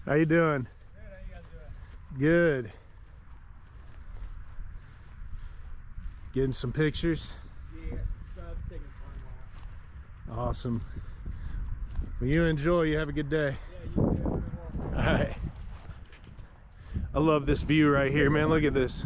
How you doing? Good, how you guys doing? Good. Getting some pictures? Yeah, taking fun. Awesome. Well, you enjoy. You have a good day. Yeah, you too. All right. I love this view right here, man. Look at this.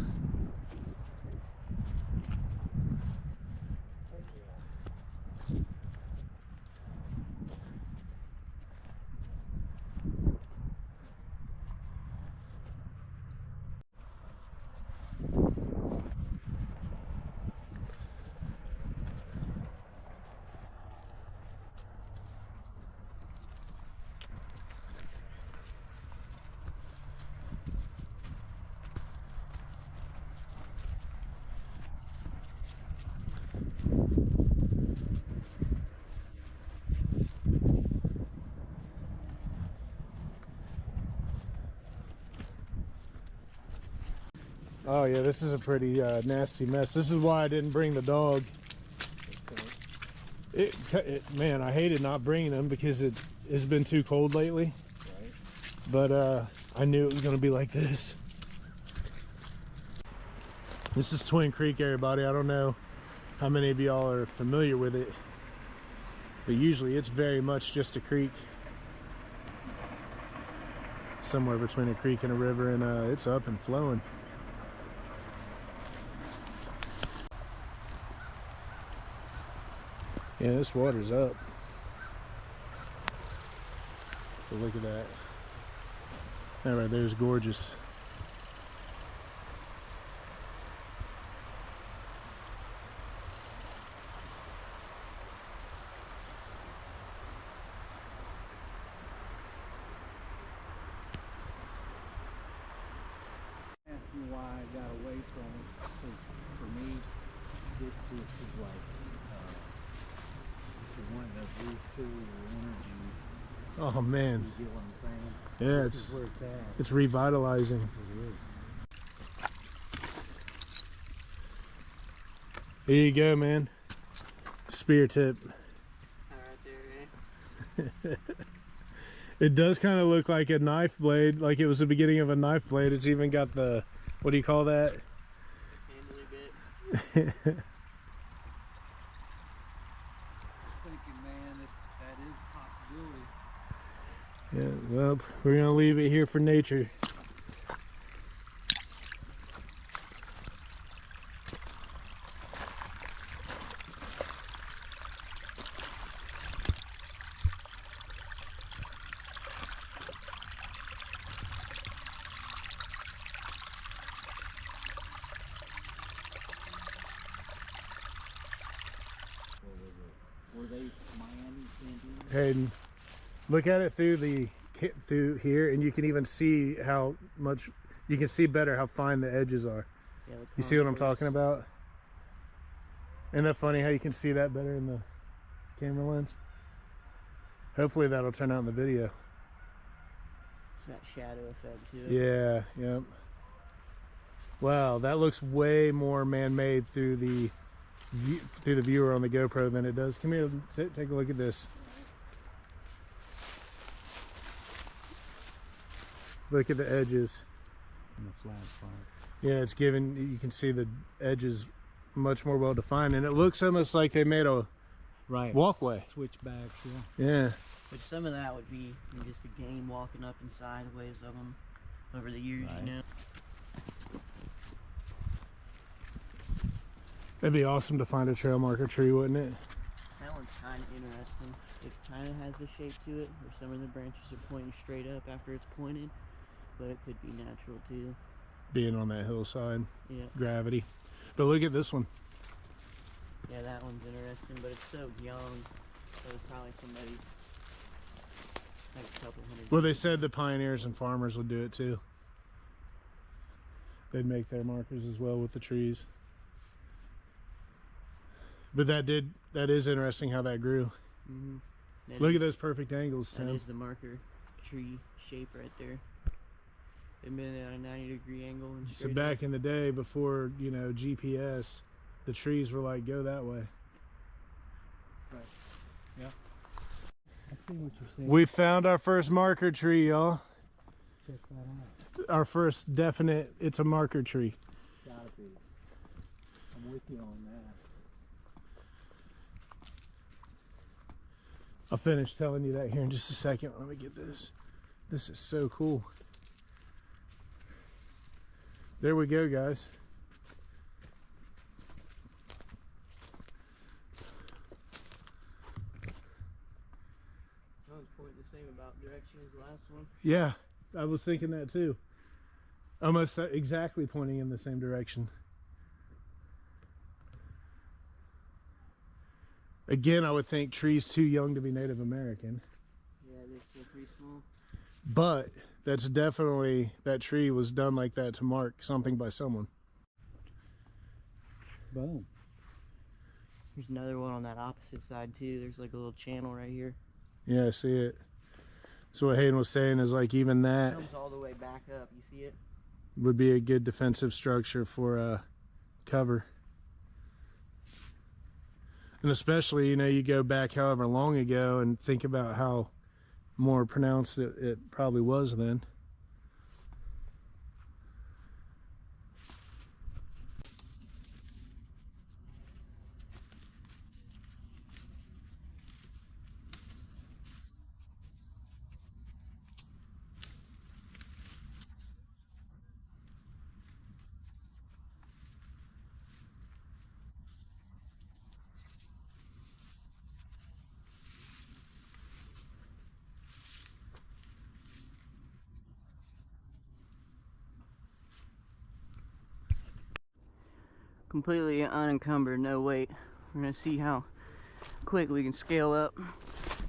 Oh yeah, this is a pretty nasty mess. This is why I didn't bring the dog. Man, I hated not bringing him because it's been too cold lately. Right. But I knew it was going to be like this. This is Twin Creek, everybody. I don't know how many of y'all are familiar with it, but usually it's very much just a creek. Somewhere between a creek and a river, and it's up and flowing. Yeah, this water's up. But look at that. That right there is gorgeous. Ask me why I got away from it, because for me, this just is like, if you wanted to refill your energy, Oh man. you get what I'm saying? Yeah, This is where it's at. it's revitalizing. It is. Here you go, man. Spear tip. Right there, eh? It does kind of look like a knife blade, like it was the beginning of a knife blade. It's even got the, what do you call that? Handly bit. Thinking, man, that is a possibility. Yeah, well, we're gonna leave it here for nature. Were they Miami Indians? Hayden, look at it through here, and you can even see how much, you can see better how fine the edges are. Yeah, You see what I'm talking about? Isn't that funny how you can see that better in the camera lens? Hopefully that'll turn out in the video. It's that shadow effect too. Yeah, yep. Wow, that looks way more man-made through the viewer on the GoPro than it does. Come here, sit, take a look at this. Look at the edges. And the flat spots. Yeah, it's given, you can see the edges much more well defined, and it looks almost like they made a walkway. Switchbacks, yeah. Yeah. Which some of that would be just a game walking up and sideways of them over the years, Right. you know. It'd be awesome to find a trail marker tree, wouldn't it? That one's kind of interesting. It kind of has a shape to it, where some of the branches are pointing straight up after it's pointed, but it could be natural too. Being on that hillside, Yeah. gravity. But look at this one. Yeah, that one's interesting, but it's so young, so it's probably somebody like a couple hundred. Well, they said the pioneers and farmers would do it too. They'd make their markers as well with the trees. But that is interesting how that grew. Mm-hmm. Look at those perfect angles, That Tim. is the marker tree shape right there. They've been at a 90-degree angle and So back in the day, before, you know, GPS, the trees were like, go that way. Right. Yeah. I see what you're saying. We found our first marker tree, y'all. check that out. Our first definite, it's a marker tree. Gotta be. I'm with you on that. I'll finish telling you that here in just a second. Let me get this. This is so cool. There we go, guys. I was pointing the same about direction as the last one. Yeah, I was thinking that too. Almost exactly pointing in the same direction. Again, I would think trees too young to be Native American. Yeah, they're still pretty small. But that's definitely, that tree was done like that to mark something by someone. Boom. There's another one on that opposite side too. There's like a little channel right here. Yeah, I see it. So what Hayden was saying is like even that It comes all the way back up. You see it? would be a good defensive structure for cover. And especially, you know, you go back however long ago and think about how more pronounced it probably was then. Completely unencumbered, no weight. We're gonna see how quick we can scale up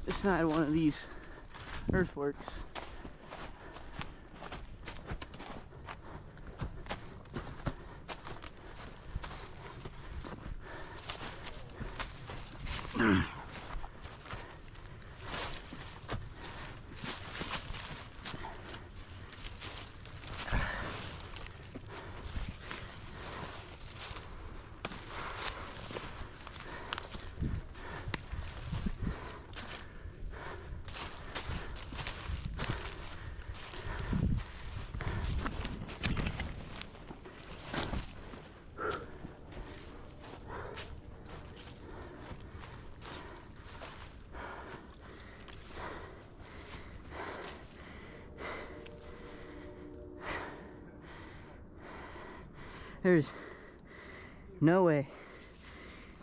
beside one of these earthworks. There's no way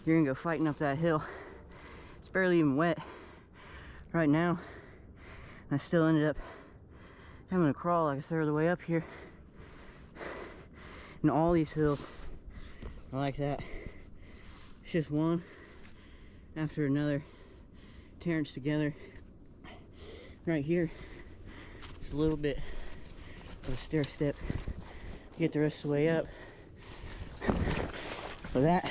you're gonna go fighting up that hill. It's barely even wet right now. I still ended up having to crawl like a third of the way up here. And all these hills are like that. It's just one after another tearing together. Right here, it's a little bit of a stair step to get the rest of the way up. For that,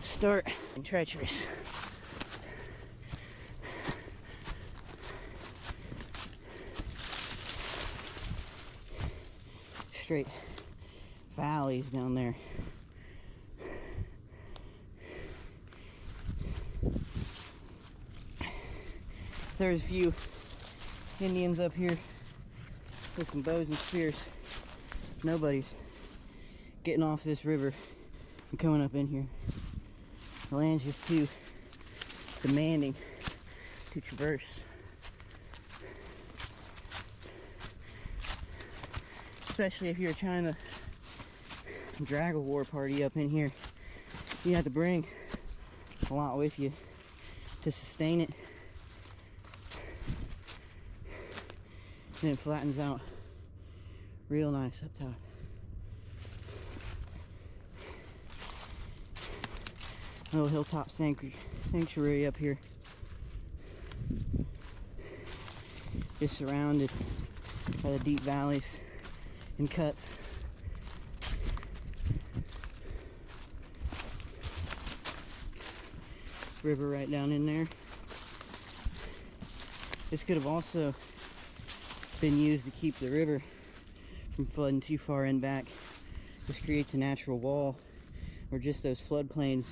start treacherous. Straight valleys down there. There's a few Indians up here with some bows and spears. Nobody's getting off this river and coming up in here. The land's just too demanding to traverse. Especially if you're trying to drag a war party up in here. You have to bring a lot with you to sustain it. And it flattens out real nice up top. Little hilltop sanctuary up here. Just surrounded by the deep valleys and cuts. River right down in there. This could have also been used to keep the river from flooding too far in back. This creates a natural wall where just those floodplains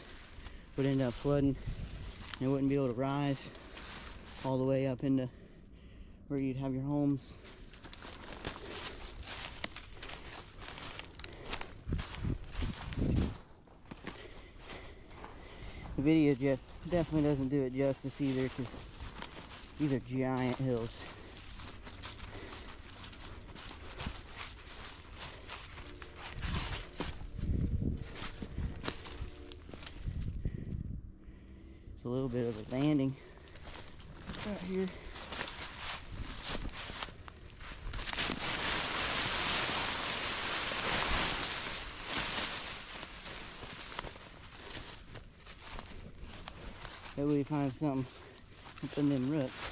would end up flooding and it wouldn't be able to rise all the way up into where you'd have your homes. The video definitely doesn't do it justice either, because these are giant hills. It's a little bit of a landing right here. Maybe we find something up in them roots.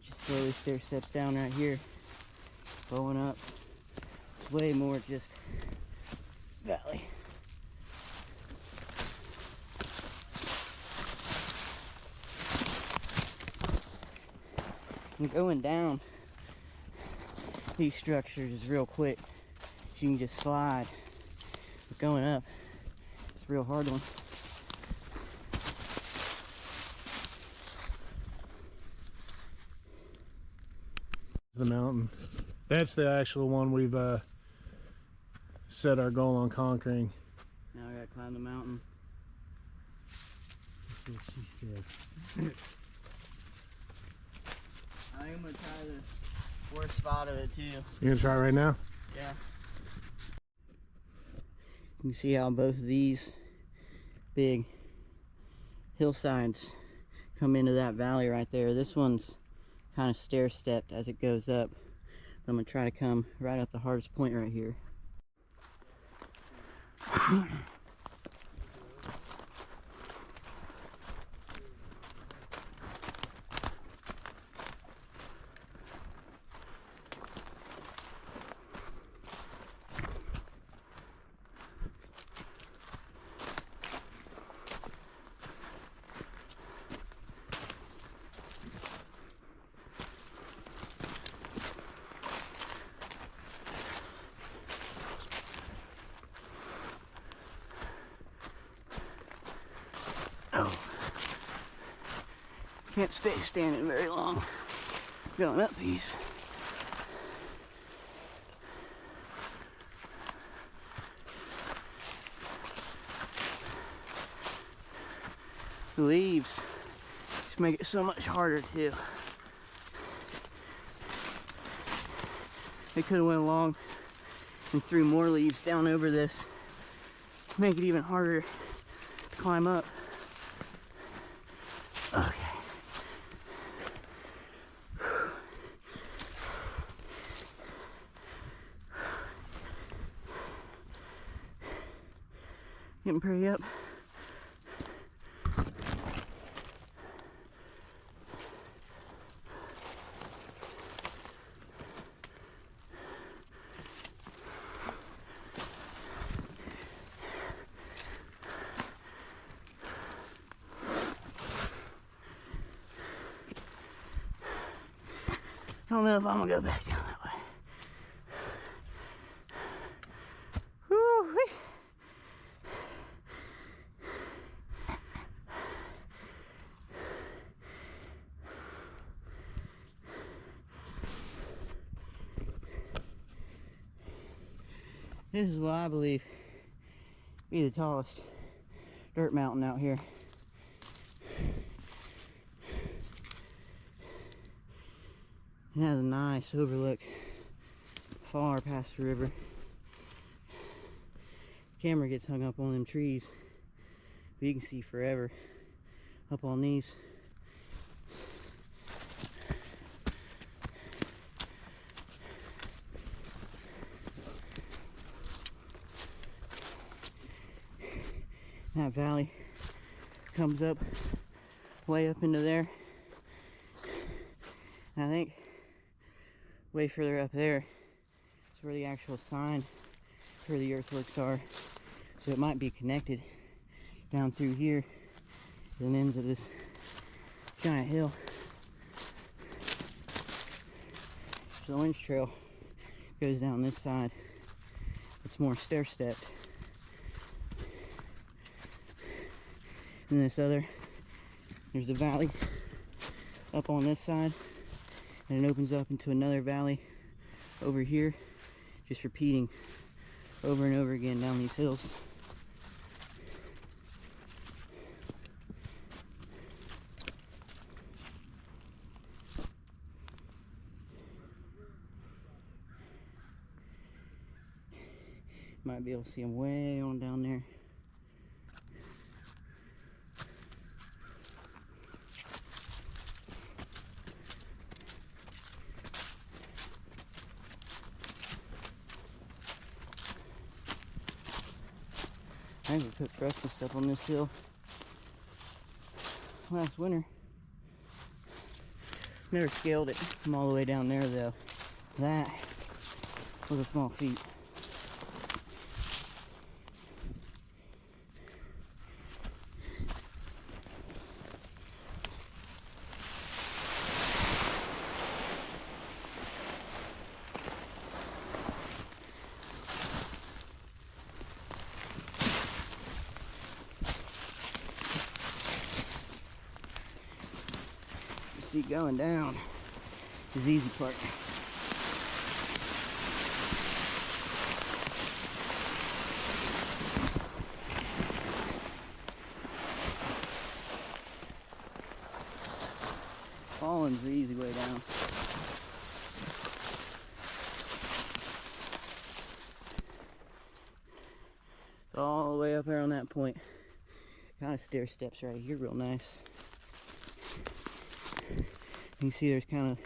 Just slowly stair steps down right here, going up. It's way more just valley. And going down these structures is real quick. You can just slide. But going up, it's a real hard one. The mountain. That's the actual one we've set our goal on conquering. Now I gotta climb the mountain. That's what she said. I think I'm gonna try the worst spot of it too. You gonna try it right now? Yeah. You can see how both of these big hillsides come into that valley right there. This one's kind of stair-stepped as it goes up. But I'm gonna try to come right up the hardest point right here. Can't stay standing very long going up these. The leaves just make it so much harder too. They could have went along and threw more leaves down over this to make it even harder to climb up. Okay. Getting pretty up. I don't know if I'm gonna go back down that way. Woo-wee. This is what I believe be the tallest dirt mountain out here. It has a nice overlook far past the river. Camera gets hung up on them trees, but you can see forever up on these. That valley comes up way up into there. And I think way further up there is where the actual sign for the earthworks are. So it might be connected down through here to the ends of this giant hill. So the winch trail goes down this side. It's more stair-stepped. And this other, there's the valley up on this side. and it opens up into another valley over here, just repeating over and over again down these hills. Might be able to see them way on down there. I think we put breakfast up on this hill last winter. Never scaled it from all the way down there though. That was a small feat. See, going down is the easy part. Falling's the easy way down. All the way up there on that point. Kind of stair steps right here, real nice. You can see there's kind of,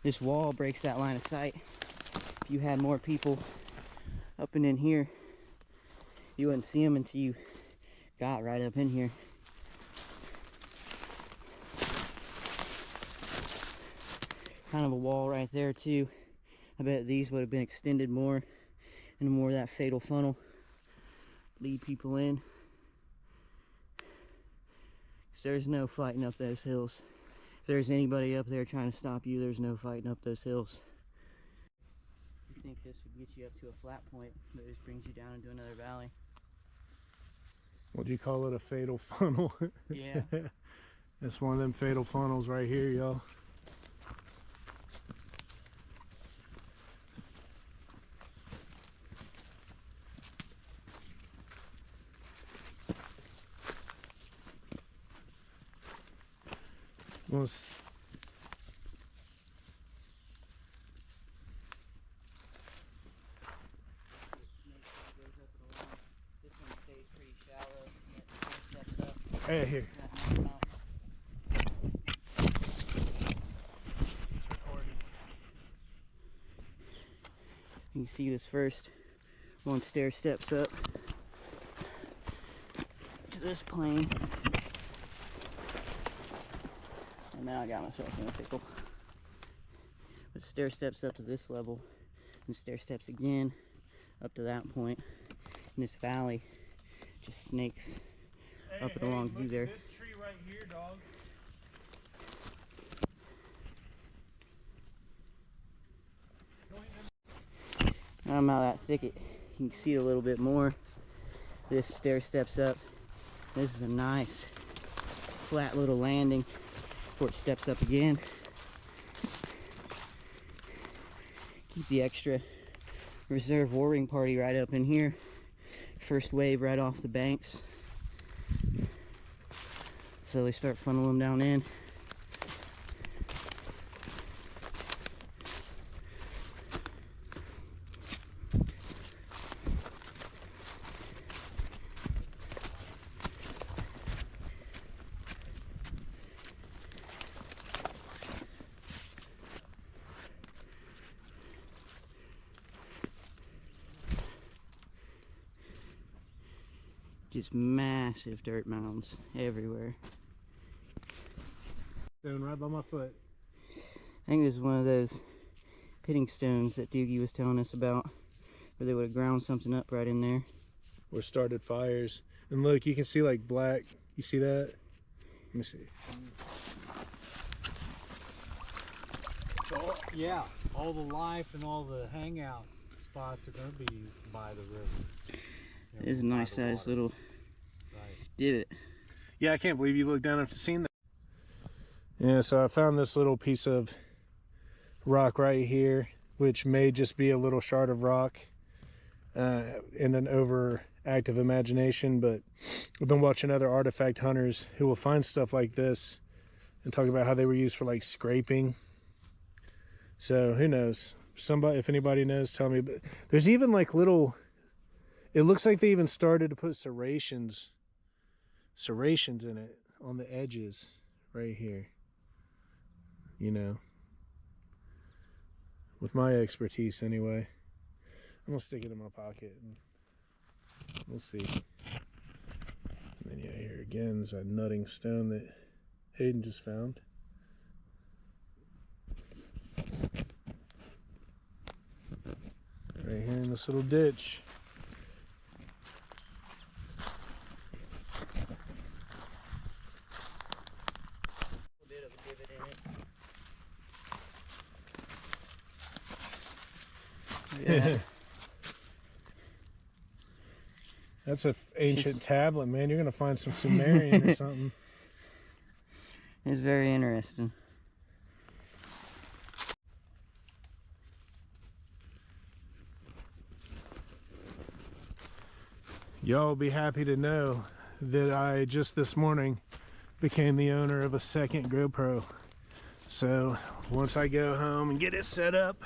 this wall breaks that line of sight. If you had more people up and in here, you wouldn't see them until you got right up in here. Kind of a wall right there too. I bet these would have been extended more into more of that fatal funnel. Lead people in. 'Cause there's no fighting up those hills. If there's anybody up there trying to stop you, there's no fighting up those hills. You think this would get you up to a flat point, but it just brings you down into another valley. What'd you call it, a fatal funnel? Yeah. That's one of them fatal funnels right here, y'all. Almost. This one stays pretty shallow. Steps up. Hey, here. You can see this first one stair steps up to this plane. And now I got myself in a pickle. But stair steps up to this level, and stair steps again up to that point. And this valley just snakes up and along through there. This tree right here, dog. I'm out of that thicket. You can see a little bit more. This stair steps up. This is a nice flat little landing before it steps up again. Keep the extra reserve warring party right up in here. First wave right off the banks. So they start funneling them down in. Just massive dirt mounds everywhere. Stone right by my foot. I think this is one of those pitting stones that Doogie was telling us about, where they would have ground something up right in there. Or started fires. And look, you can see like black. You see that? Let me see. So, yeah, all the life and all the hangout spots are going to be by the river. It is a nice sized little divot. Yeah, I can't believe you looked down after seeing that. Yeah, so I found this little piece of rock right here, which may just be a little shard of rock in an overactive imagination, but I've been watching other artifact hunters who will find stuff like this and talk about how they were used for like scraping. So who knows? Somebody, if anybody knows, tell me. But there's even like little, it looks like they even started to put serrations in it on the edges right here, you know, with my expertise anyway. I'm gonna stick it in my pocket and we'll see. And then yeah, here again is a nutting stone that Hayden just found. Right here in this little ditch. A bit of a divot in it. Yeah. That's an ancient tablet, man. You're gonna find some Sumerian or something. It's very interesting. Y'all will be happy to know that I just this morning became the owner of a second GoPro. So once I go home and get it set up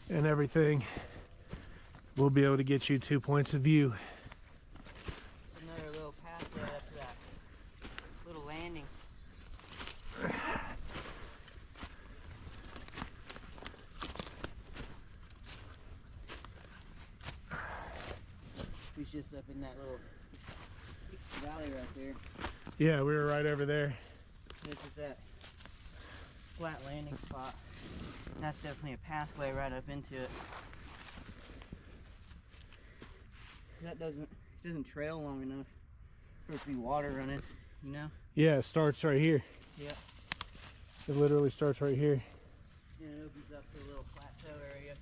and everything, we'll be able to get you 2 points of view. It's another little pathway up to that little landing. He's just up in that little valley right there. Yeah, we were right over there. This is that flat landing spot. That's definitely a pathway right up into it. That doesn't trail long enough for it to be water running, you know? Yeah, it starts right here. Yeah. It literally starts right here. And it opens up to a little plateau area.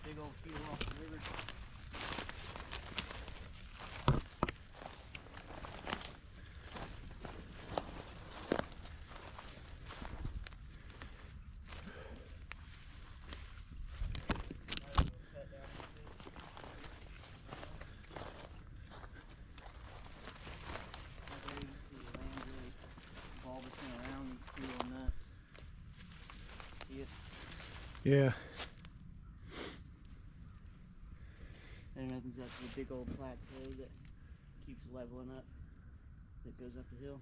Big old view off the river. Yeah. Then it opens up to a big old plateau that keeps leveling up, that goes up the hill.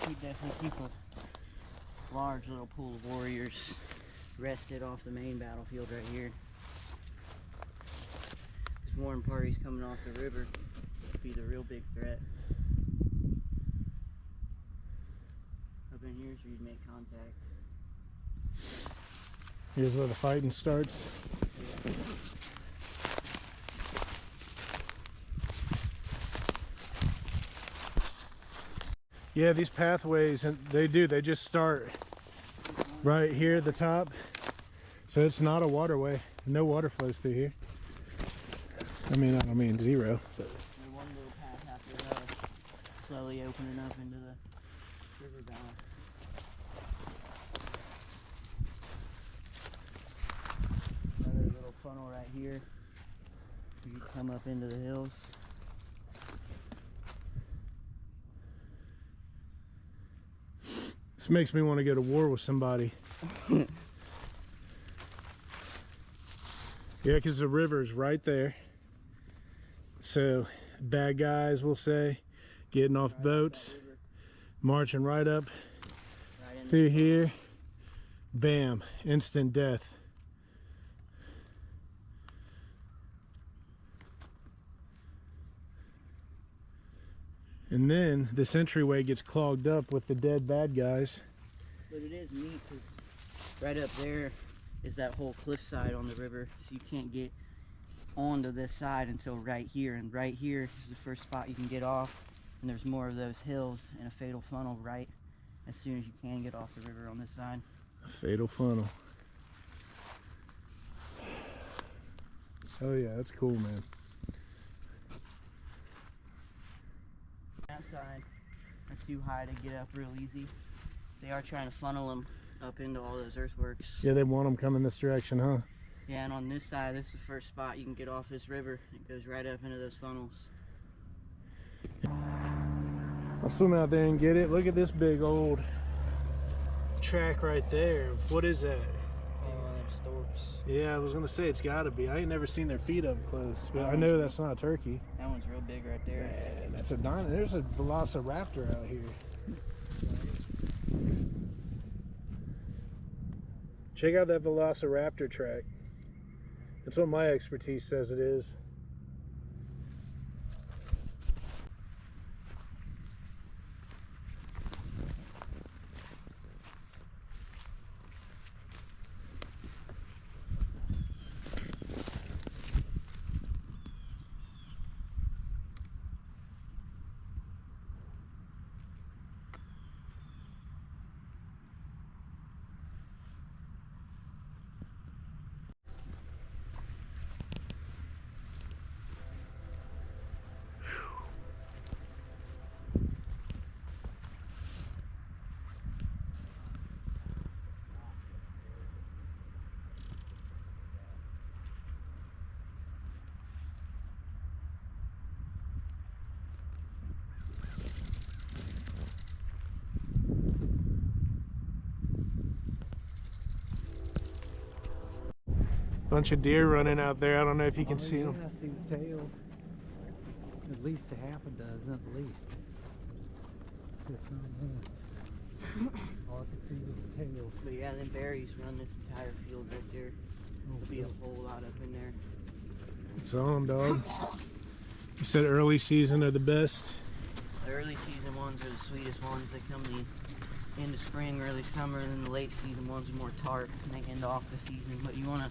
We definitely keep a large little pool of warriors rested off the main battlefield right here. Warring parties coming off the river would be the real big threat. Up in here's where you'd make contact. Here's where the fighting starts. Yeah, these pathways, and they just start right here at the top. So it's not a waterway. No water flows through here. I mean zero. But. One little path after another, slowly opening up into the river valley. Another little funnel right here. You can come up into the hills. This makes me want to go to war with somebody. Yeah, because the river's right there. So bad guys, we'll say, getting off boats, marching right up through here, bam, instant death. And then this entryway gets clogged up with the dead bad guys. But it is neat because right up there is that whole cliffside on the river, so you can't get onto this side until right here, and right here is the first spot you can get off, and there's more of those hills and a fatal funnel right as soon as you can get off the river on this side. A fatal funnel. Oh yeah, that's cool, man. That side are too high to get up real easy. They are trying to funnel them up into all those earthworks. Yeah, they want them coming this direction, huh? Yeah, and on this side, this is the first spot you can get off this river. It goes right up into those funnels. I'll swim out there and get it. Look at this big old track right there. What is that? Storks. Yeah, I was gonna say it's gotta be. I ain't never seen their feet up close, but I know that's not a turkey. That one's real big right there. Man, that's a dino. There's a velociraptor out here. Check out that velociraptor track. That's what my expertise says it is. Bunch of deer running out there. I don't know if you can see them. I see the tails. At least a half a dozen, at least. If not more. All I can see is the tails. But yeah, them berries run this entire field right there. There'll be a whole lot up in there. It's on, dog. You said early season are the best. The early season ones are the sweetest ones. They come the end of spring, early summer, and then the late season ones are more tart and they end off the season. But you want to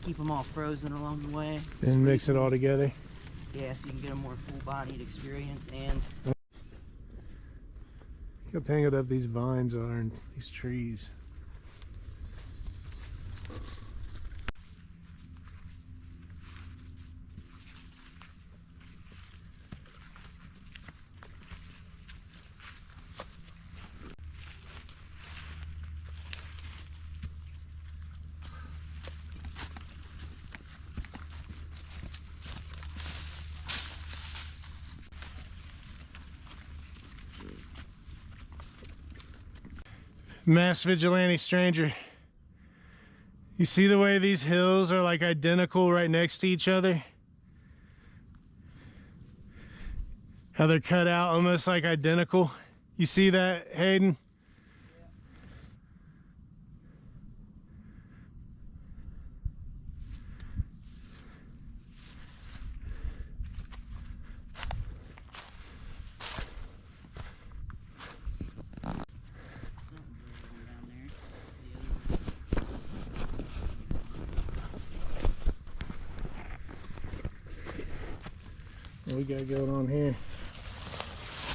keep them all frozen along the way. And mix it all together. Yeah, so you can get a more full-bodied experience. And Look how tangled up these vines are and these trees. Mass vigilante stranger. You see the way these hills are like identical right next to each other? How they're cut out almost like identical. You see that, Hayden? What we got going on here?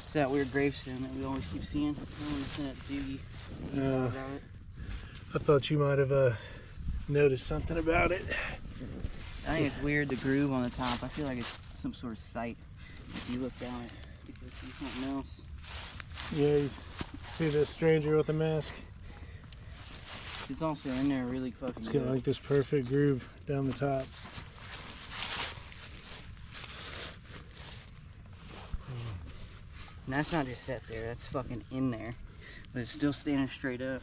it's that weird gravestone that we always keep seeing. I want to send it to you. I thought you might have noticed something about it. I think it's weird, the groove on the top. I feel like it's some sort of sight. If you look down it, you can see something else. Yeah, you see this stranger with a mask? It's also in there really fucking It's got good. like this perfect groove down the top. And that's not just set there, that's fucking in there. But it's still standing straight up.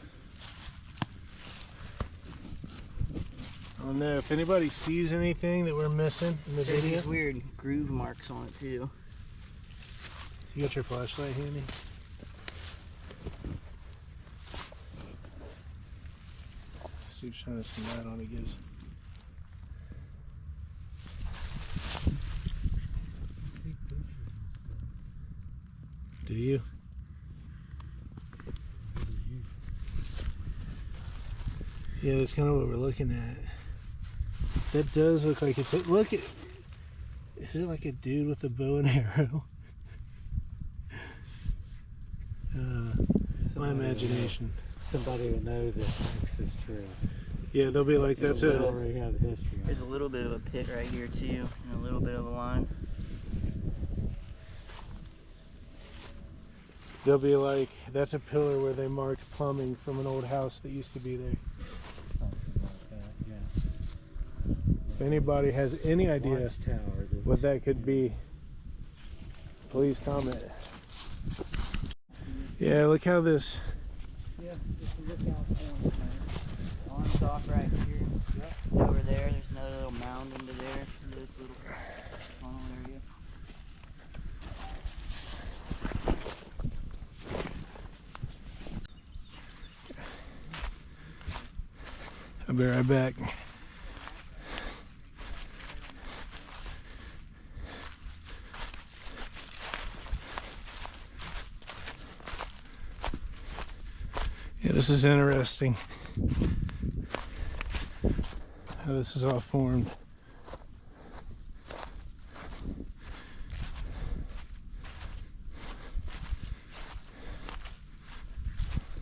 I don't know if anybody sees anything that we're missing in the There's video. these weird groove marks on it too. You got your flashlight handy? See if shining some light on it gives. Do you? Yeah, that's kind of what we're looking at. That does look like it's. Look at. Is it like a dude with a bow and arrow? My imagination. Somebody would know that this is true. Yeah, they'll be like, that's We a. already have history. There's a little bit of a pit right here too, and a little bit of a line. They'll be like, that's a pillar where they marked plumbing from an old house that used to be there. Something like that, yeah. If anybody has any idea Watchtower. what that could be, please comment. Yeah, look how this. Yeah, just a lookout point, man. Arms off right here. Yep. Over there, there's another little mound into there, into this little funnel area. I'll be right back. Yeah, this is interesting. How this is all formed.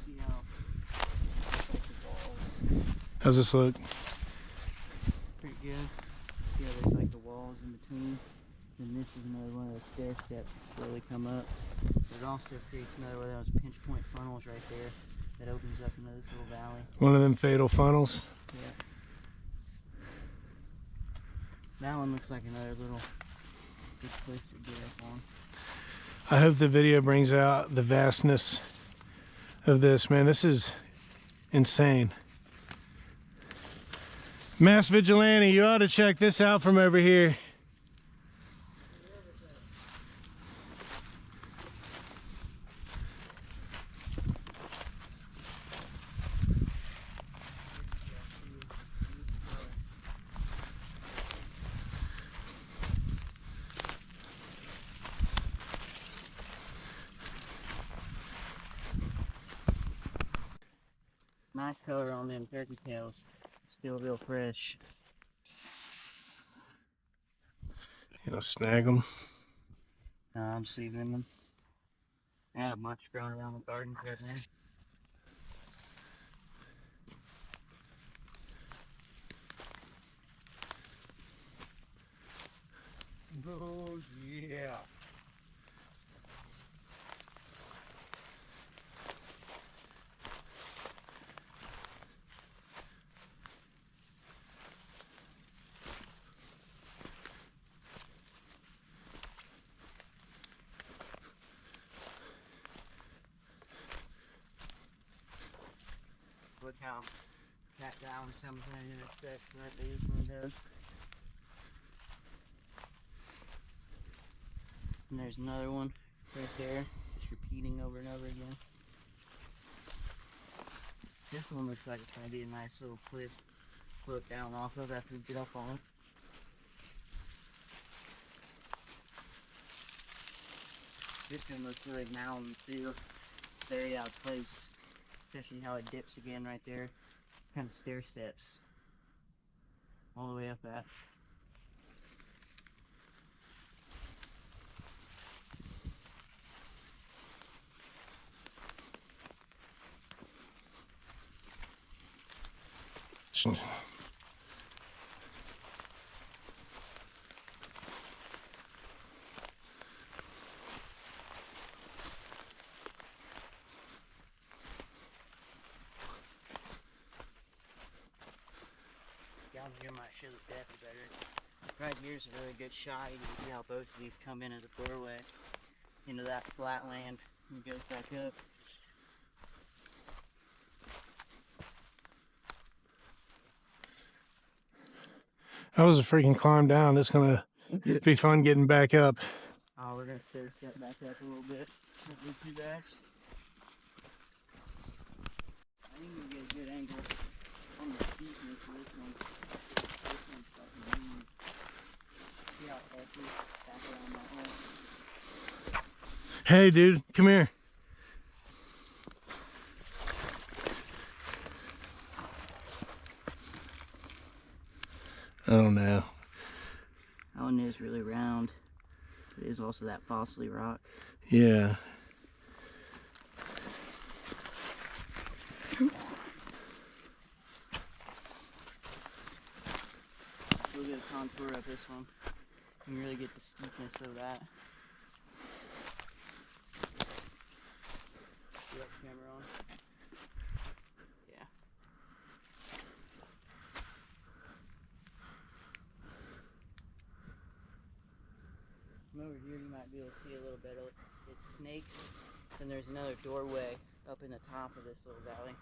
See how How's this look? pretty good. See how there's like the walls in between. And this is another one of those stair steps that slowly come up. It also creates another one of those pinch point funnels right there that opens up into this little valley. One of them fatal funnels. Yeah. That one looks like another little good place to get up on. I hope the video brings out the vastness of this, man. This is insane. Mass Vigilante, you ought to check this out from over here. Nice color on them turkey tails. Still real fresh. You know, snag them. I'm seasoning them. I have much growing around the garden right now. Oh, yeah. Look how cat down something intersects right there. This one does. And there's another one right there, just repeating over and over again. This one looks like it's gonna be a nice little cliff. Look down also after we get up on it. This one looks really mountain too. Very out of place. Especially how it dips again right there. Kind of stair steps. All the way up that. Down here might show the depth better. Right here's a really good shot. You can see how both of these come in as a doorway into that flat land and goes back up. That was a freaking climb down. It's gonna be fun getting back up. Oh, we're gonna stair step back up a little bit. Not too bad. I think we'll get a good angle on the steepness for this one. This one's fucking huge. See how it is back around that way. Hey, dude, come here. Oh no. That one is really round. It is also that fossily rock. Yeah. Look at the contour of this one. You can really get the steepness of that. You got the camera on? Yeah. From over here you might be able to see a little bit of it. It's snakes, and there's another doorway up in the top of this little valley.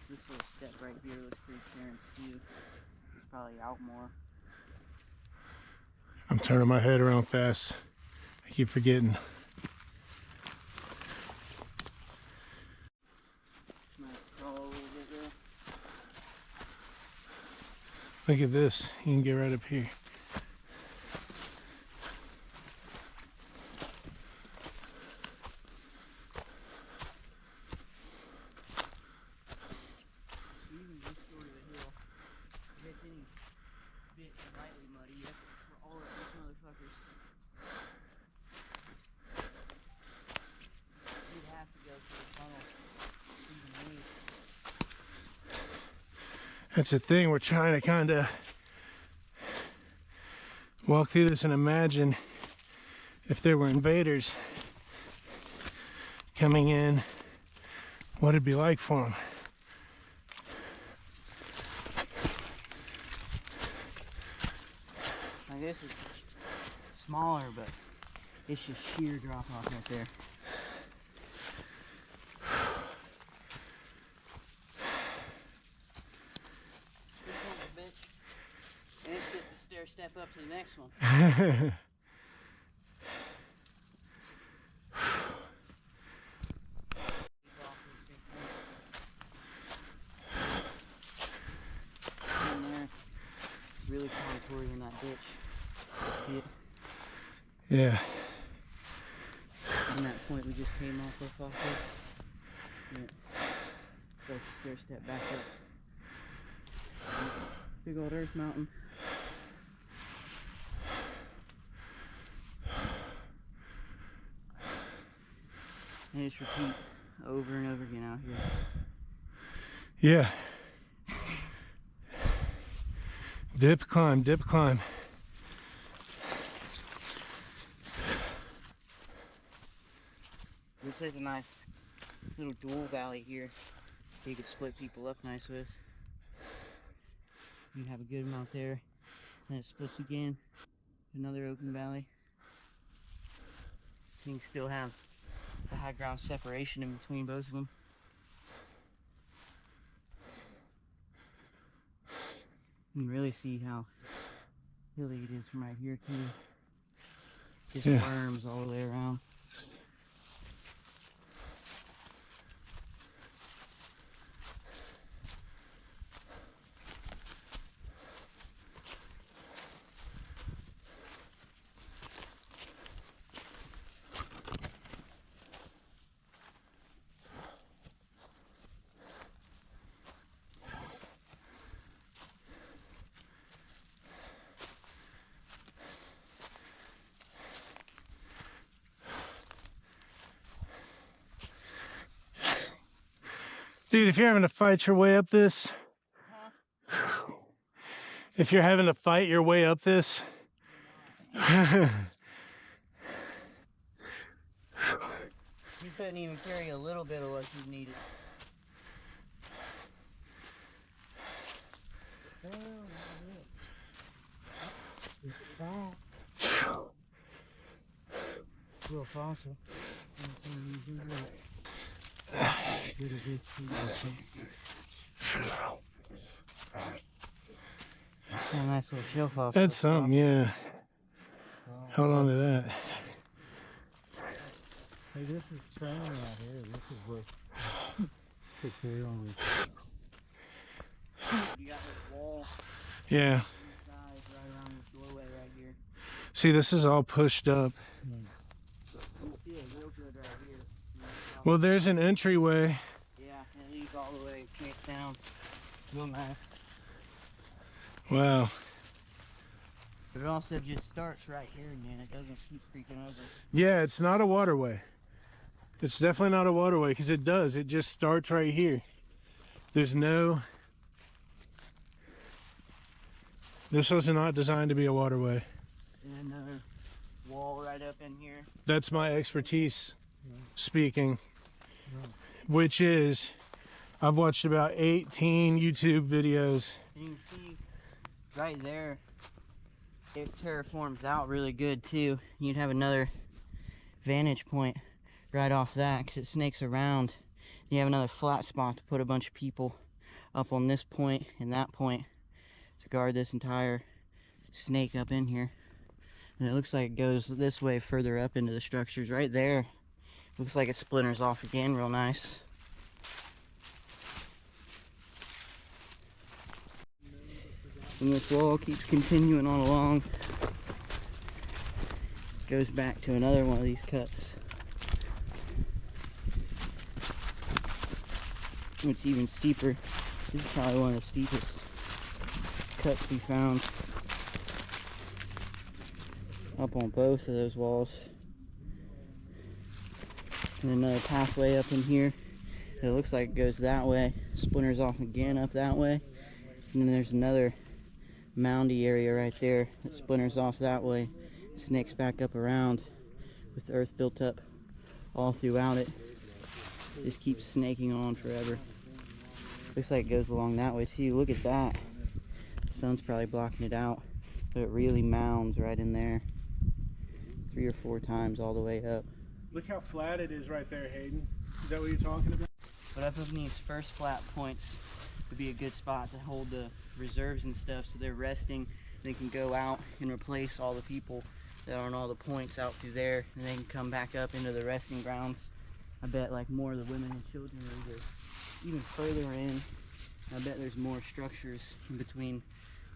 This little step right here looks pretty clearance too. It's probably out more. I'm turning my head around fast. I keep forgetting. Might crawl a little bit there. Look at this. You can get right up here. Even this sort of a hill, if it's any bit slightly muddy, you have to crawl up these motherfuckers. You'd have to go through the tunnel. Even me. That's the thing. We're trying to kind of walk through this and imagine if there were invaders coming in, what it'd be like for them. Like this is smaller, but it's just sheer drop off right there. This one's a bitch, and it's just a stair step up to the next one. In there, it's really contoured in that ditch. See it? Yeah. From that point we just came off of. Yeah. So stair step back up. Big old earth mountain. And just repeat over and over again out here. Yeah. Dip, climb, dip, climb. Looks like a nice little dual valley here. You could split people up nice with. You can have a good amount there. Then it splits again. Another open valley. You can still have the high ground separation in between both of them. You can really see how hilly it is from right here too. Just Yeah. worms all the way around. Dude, if you're having to fight your way up this, if you're having to fight your way up this, You couldn't even carry a little bit of what you needed. Real fossil. A nice little shell fossil. that's something, yeah. Hold on to that. Hey, this is training out here. This is what fits here on. You got this wall Yeah. inside right around this doorway right here. See, this is all pushed up. You see it real good right here. Well, there's an entryway. Yeah, it leads all the way down. Real nice. Wow. But it also just starts right here again. It doesn't keep creeping over. Yeah, it's not a waterway. It's definitely not a waterway because it does. It just starts right here. There's no... This was not designed to be a waterway. And another wall right up in here. That's my expertise speaking, which is I've watched about 18 YouTube videos. You can see right there, it terraforms out really good too. You'd have another vantage point right off that because it snakes around. You have another flat spot to put a bunch of people up on this point and that point to guard this entire snake up in here. And it looks like it goes this way further up into the structures right there. Looks like it splinters off again real nice. And this wall keeps continuing on along. Goes back to another one of these cuts. It's even steeper. This is probably one of the steepest cuts we found. Up on both of those walls. And another pathway up in here. It looks like it goes that way. Splinters off again up that way. And then there's another moundy area right there that splinters off that way. Snakes back up around with the earth built up all throughout it. Just keeps snaking on forever. Looks like it goes along that way too. Look at that. The sun's probably blocking it out. But it really mounds right in there. 3 or 4 times all the way up. Look how flat it is right there, Hayden. Is that what you're talking about? But up in these first flat points would be a good spot to hold the reserves and stuff so they're resting. They can go out and replace all the people that are on all the points out through there, and they can come back up into the resting grounds. I bet like more of the women and children are either even further in. I bet there's more structures in between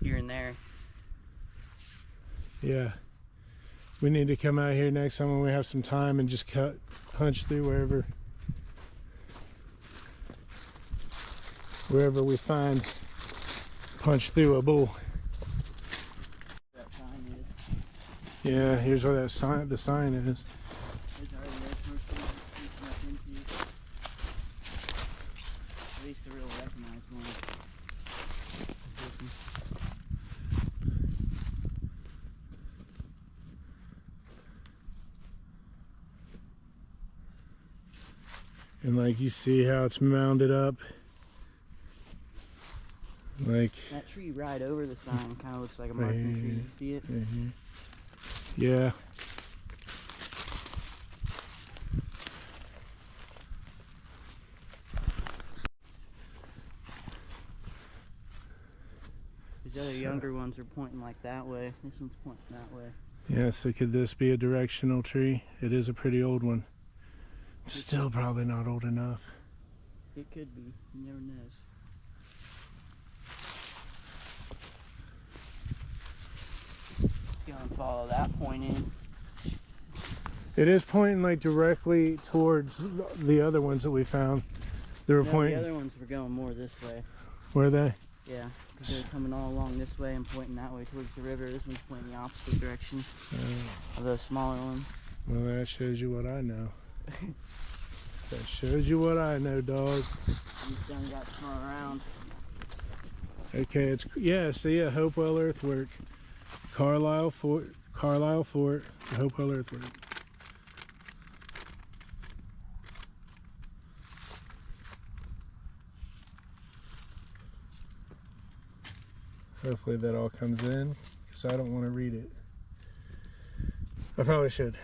here and there. Yeah. We need to come out here next time when we have some time and just punch through wherever we find punch through a bull. That sign is. Yeah, here's where the sign is. There's already their first one creeping up into. At least the real recognized one. And like you see how it's mounded up. Like that tree right over the sign kind of looks like a marking tree. You see it? Yeah. These other younger ones are pointing like that way. This one's pointing that way. Yeah, so could this be a directional tree? It is a pretty old one. Still probably not old enough. It could be. You never knows. Gonna follow that point in. It is pointing like directly towards the other ones that we found. They were pointing. The other ones were going more this way. Were they? Yeah, because they're coming all along this way and pointing that way towards the river. This one's pointing the opposite direction of those smaller ones. Well, that shows you what I know. That shows you what I know, dog. You just done got to turn around. Okay, it's see a Hopewell Earthwork, Carlisle Fort, the Hopewell Earthwork. Hopefully that all comes in, because I don't want to read it. I probably should.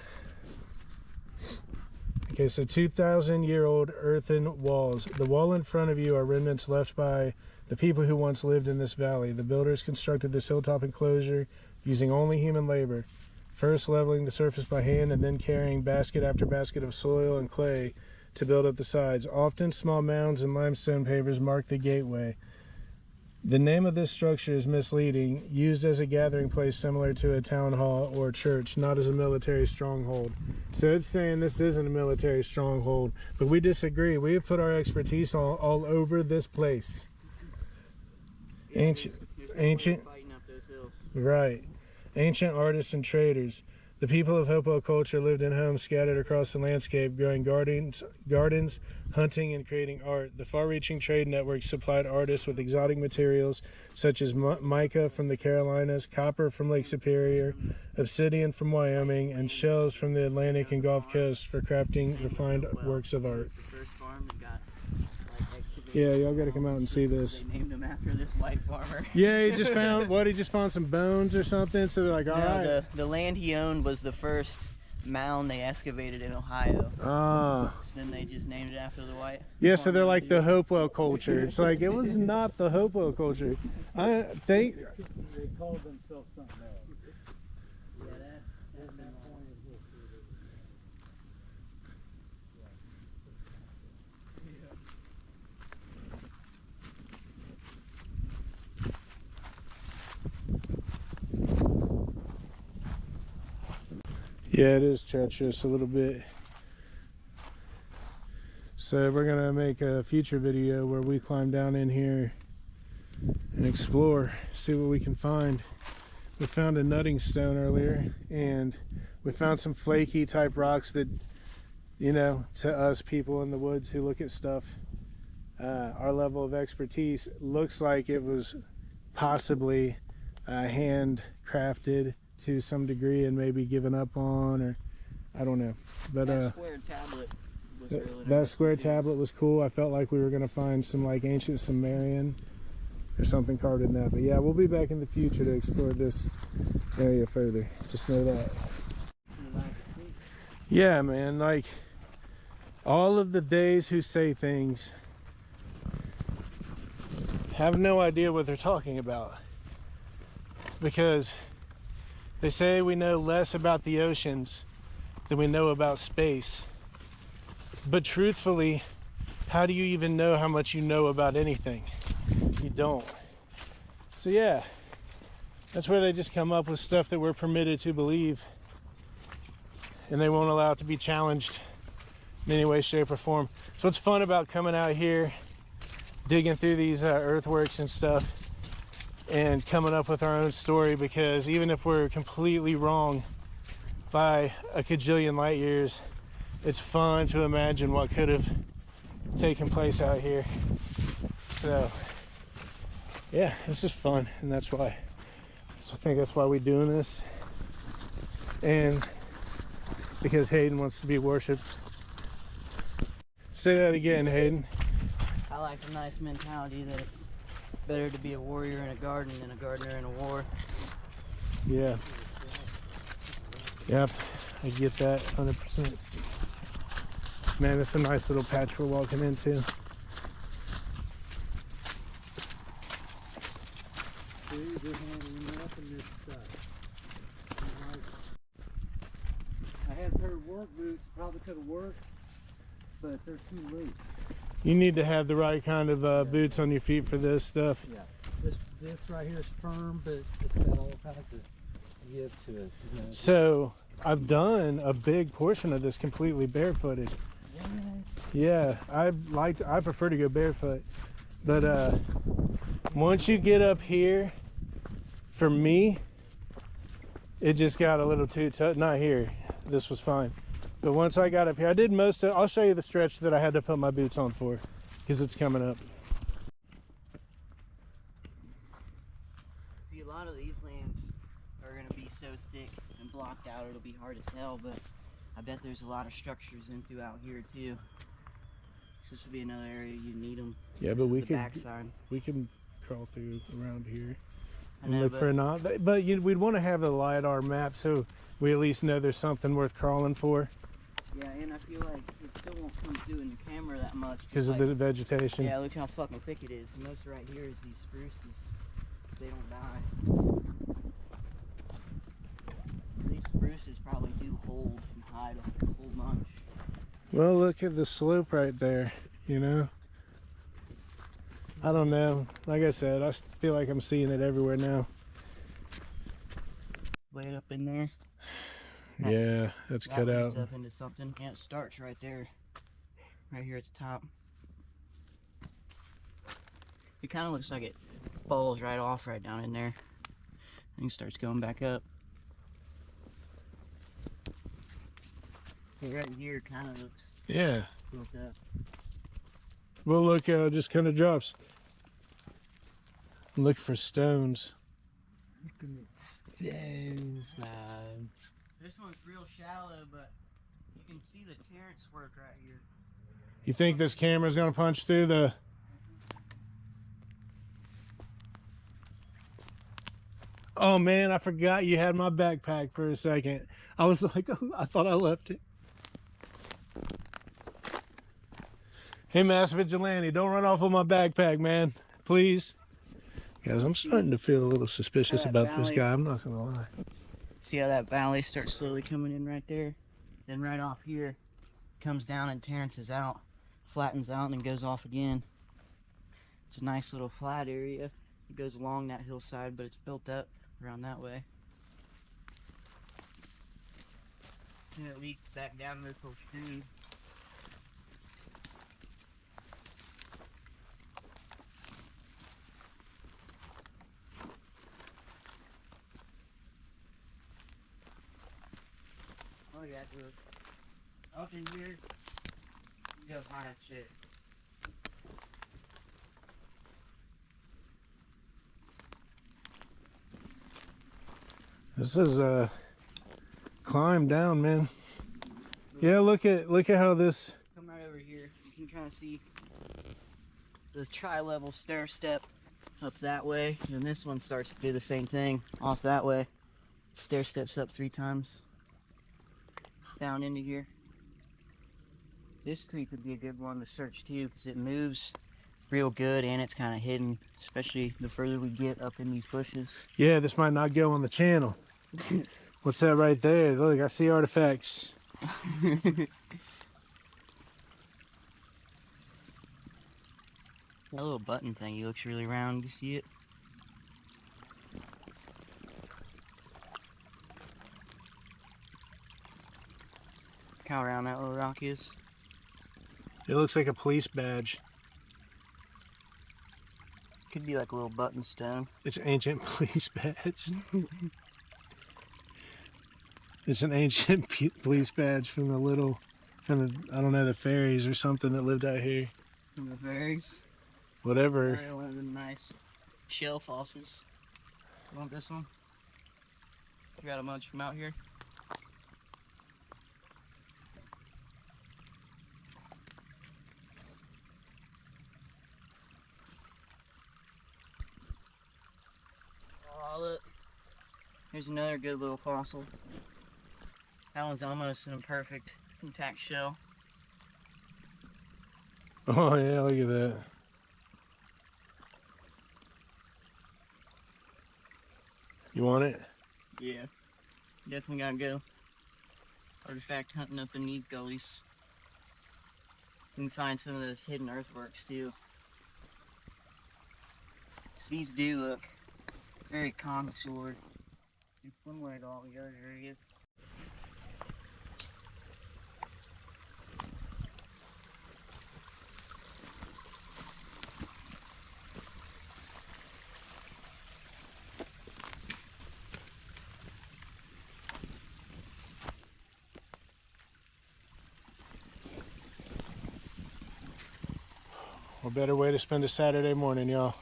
Okay, so 2,000-year-old earthen walls. The wall in front of you are remnants left by the people who once lived in this valley. The builders constructed this hilltop enclosure using only human labor, first leveling the surface by hand and then carrying basket after basket of soil and clay to build up the sides. Often small mounds and limestone pavers mark the gateway. The name of this structure is misleading, used as a gathering place similar to a town hall or church, not as a military stronghold. So it's saying this isn't a military stronghold, but we disagree. We have put our expertise all over this place. Ancient, fighting up those hills. right. Ancient artists and traders. The people of Hopewell culture lived in homes scattered across the landscape, growing gardens, hunting, and creating art. The far-reaching trade network supplied artists with exotic materials such as mica from the Carolinas, copper from Lake Superior, obsidian from Wyoming, and shells from the Atlantic and Gulf Coast for crafting refined works of art. Yeah, y'all gotta come out and see this. They named him after this white farmer. Yeah, he just found, what, he just found some bones or something, so they're like, all right. The land he owned was the first mound they excavated in Ohio. Ah. So then they just named it after the white Yeah, so they're farmer. like the Hopewell culture. It's like, it was not the Hopewell culture. I think... They called themselves something else. Yeah, that's that point. Yeah, it is treacherous a little bit. So we're gonna make a future video where we climb down in here and explore, see what we can find. We found a nutting stone earlier, and we found some flaky type rocks that, you know, to us people in the woods who look at stuff, our level of expertise, looks like it was possibly handcrafted to some degree and maybe given up on, or I don't know. But That square tablet was really that nice. square tablet was cool. I felt like we were gonna find some like ancient Sumerian or something carved in that. But yeah, we'll be back in the future to explore this area further. Just know that. Yeah, man, like all of the days who say things have no idea what they're talking about, because they say we know less about the oceans than we know about space. But truthfully, how do you even know how much you know about anything? You don't. So yeah, that's where they just come up with stuff that we're permitted to believe, and they won't allow it to be challenged in any way, shape, or form. So what's fun about coming out here, digging through these earthworks and stuff, and coming up with our own story, because even if we're completely wrong by a kajillion light years, it's fun to imagine what could have taken place out here. So yeah, this is fun, and that's why. So I think that's why we're doing this, and because Hayden wants to be worshipped. Say that again, Hayden. I like the nice mentality that it's better to be a warrior in a garden than a gardener in a war. Yeah. Yep, I get that 100%. Man, it's a nice little patch we're walking into. See, they're handling nothing this stuff. I had a pair of work boots, probably could have worked, but they're too loose. You need to have the right kind of boots on your feet for this stuff. Yeah, this right here is firm, but it's got all kinds of give to it. You know? So I've done a big portion of this completely barefooted. Yeah, I prefer to go barefoot, but once you get up here, for me, it just got a little too tough. Not here, this was fine. But once I got up here, I did most of, I'll show you the stretch that I had to put my boots on for, because it's coming up. See, a lot of these lands are going to be so thick and blocked out, it'll be hard to tell, but I bet there's a lot of structures in throughout here too. This would be another area you need them. Yeah, but we could crawl through around here and look for but we'd want to have the LiDAR map so we at least know there's something worth crawling for. Yeah, and I feel like it still won't come through in the camera that much. Because of the vegetation. Yeah, look how fucking thick it is. Most right here is these spruces. They don't die. These spruces probably do hold and hide a whole bunch. Well, look at the slope right there, you know? I don't know. Like I said, I feel like I'm seeing it everywhere now. Way up in there. Yeah, that's cut out. Up into something. Yeah, it starts right there. Right here at the top. It kind of looks like it falls right off right down in there. And starts going back up. Right here kind of looks Yeah. built up. Well, look, just kind of drops. Look for stones. Looking at stones, man. This one's real shallow, but you can see the Terrence work right here. You think this camera's gonna punch through the... Oh man, I forgot you had my backpack for a second. I was like, oh, I thought I left it. Hey, Mass Vigilante, don't run off with my backpack, man. Please. Guys, I'm starting to feel a little suspicious about this guy. I'm not gonna lie. See how that valley starts slowly coming in right there? Then right off here, comes down and Terrences out, flattens out, and goes off again. It's a nice little flat area. It goes along that hillside, but it's built up around that way. And it leads back down this little stream. Oh yeah, dude. Up in here, you go find that shit. This is a climb down, man. Yeah, look at how this... Come right over here. You can kind of see the tri-level stair step up that way, and this one starts to do the same thing off that way. Stair steps up 3 times down into here. This creek would be a good one to search too, because it moves real good and it's kind of hidden, especially the further we get up in these bushes. Yeah, this might not go on the channel. What's that right there? Look, I see artifacts. That little button thing, he looks really round. You see it? Look how round that little rock is. It looks like a police badge. Could be like a little button stone. It's an ancient police badge. It's an ancient police badge from the, I don't know, the fairies or something that lived out here. From the fairies. Whatever. One of them nice shell fossils. You want this one? We got a bunch from out here. Oh, look. Here's another good little fossil. That one's almost in a perfect intact shell. Oh yeah, look at that. You want it? Yeah. Definitely gotta go artifact hunting up in these gullies. You can find some of those hidden earthworks too. 'Cause these do look very contoured. It's one way to all the other areas. What better way to spend a Saturday morning, y'all?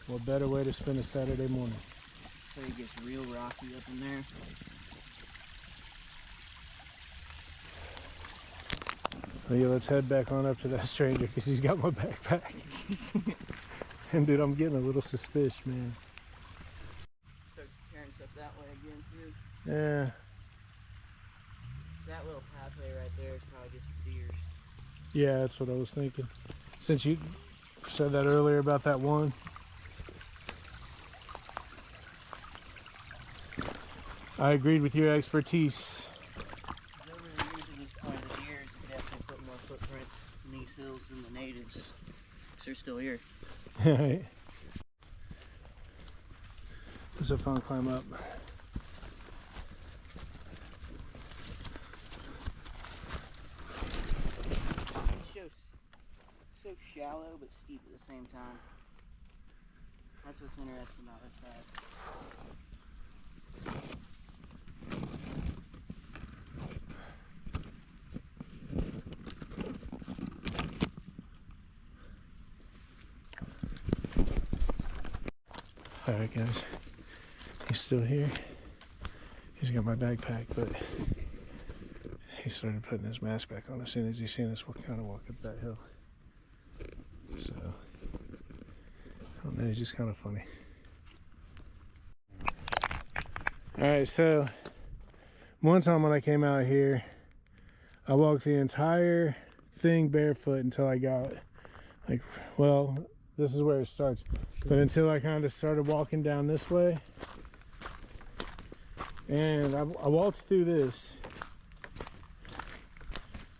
What better way to spend a Saturday morning? So it gets real rocky up in there. Oh yeah, let's head back on up to that stranger because he's got my backpack. And dude, I'm getting a little suspicious, man. Starts tearing us up that way again too. Yeah. That little pathway right there is probably just deers. Yeah, that's what I was thinking. Since you said that earlier about that one. I agreed with your expertise. Over the years at this point, the deers have definitely put more footprints in these hills than the natives. So they're still here. It was a fun climb up. So shallow but steep at the same time. That's what's interesting about this side. Alright guys, he's still here. He's got my backpack, but he started putting his mask back on as soon as he seen us kind of walk up that hill. So, I don't know, he's just kind of funny. Alright, so one time when I came out here, I walked the entire thing barefoot until I got, like, well, this is where it starts, but until I kind of started walking down this way. And I walked through this.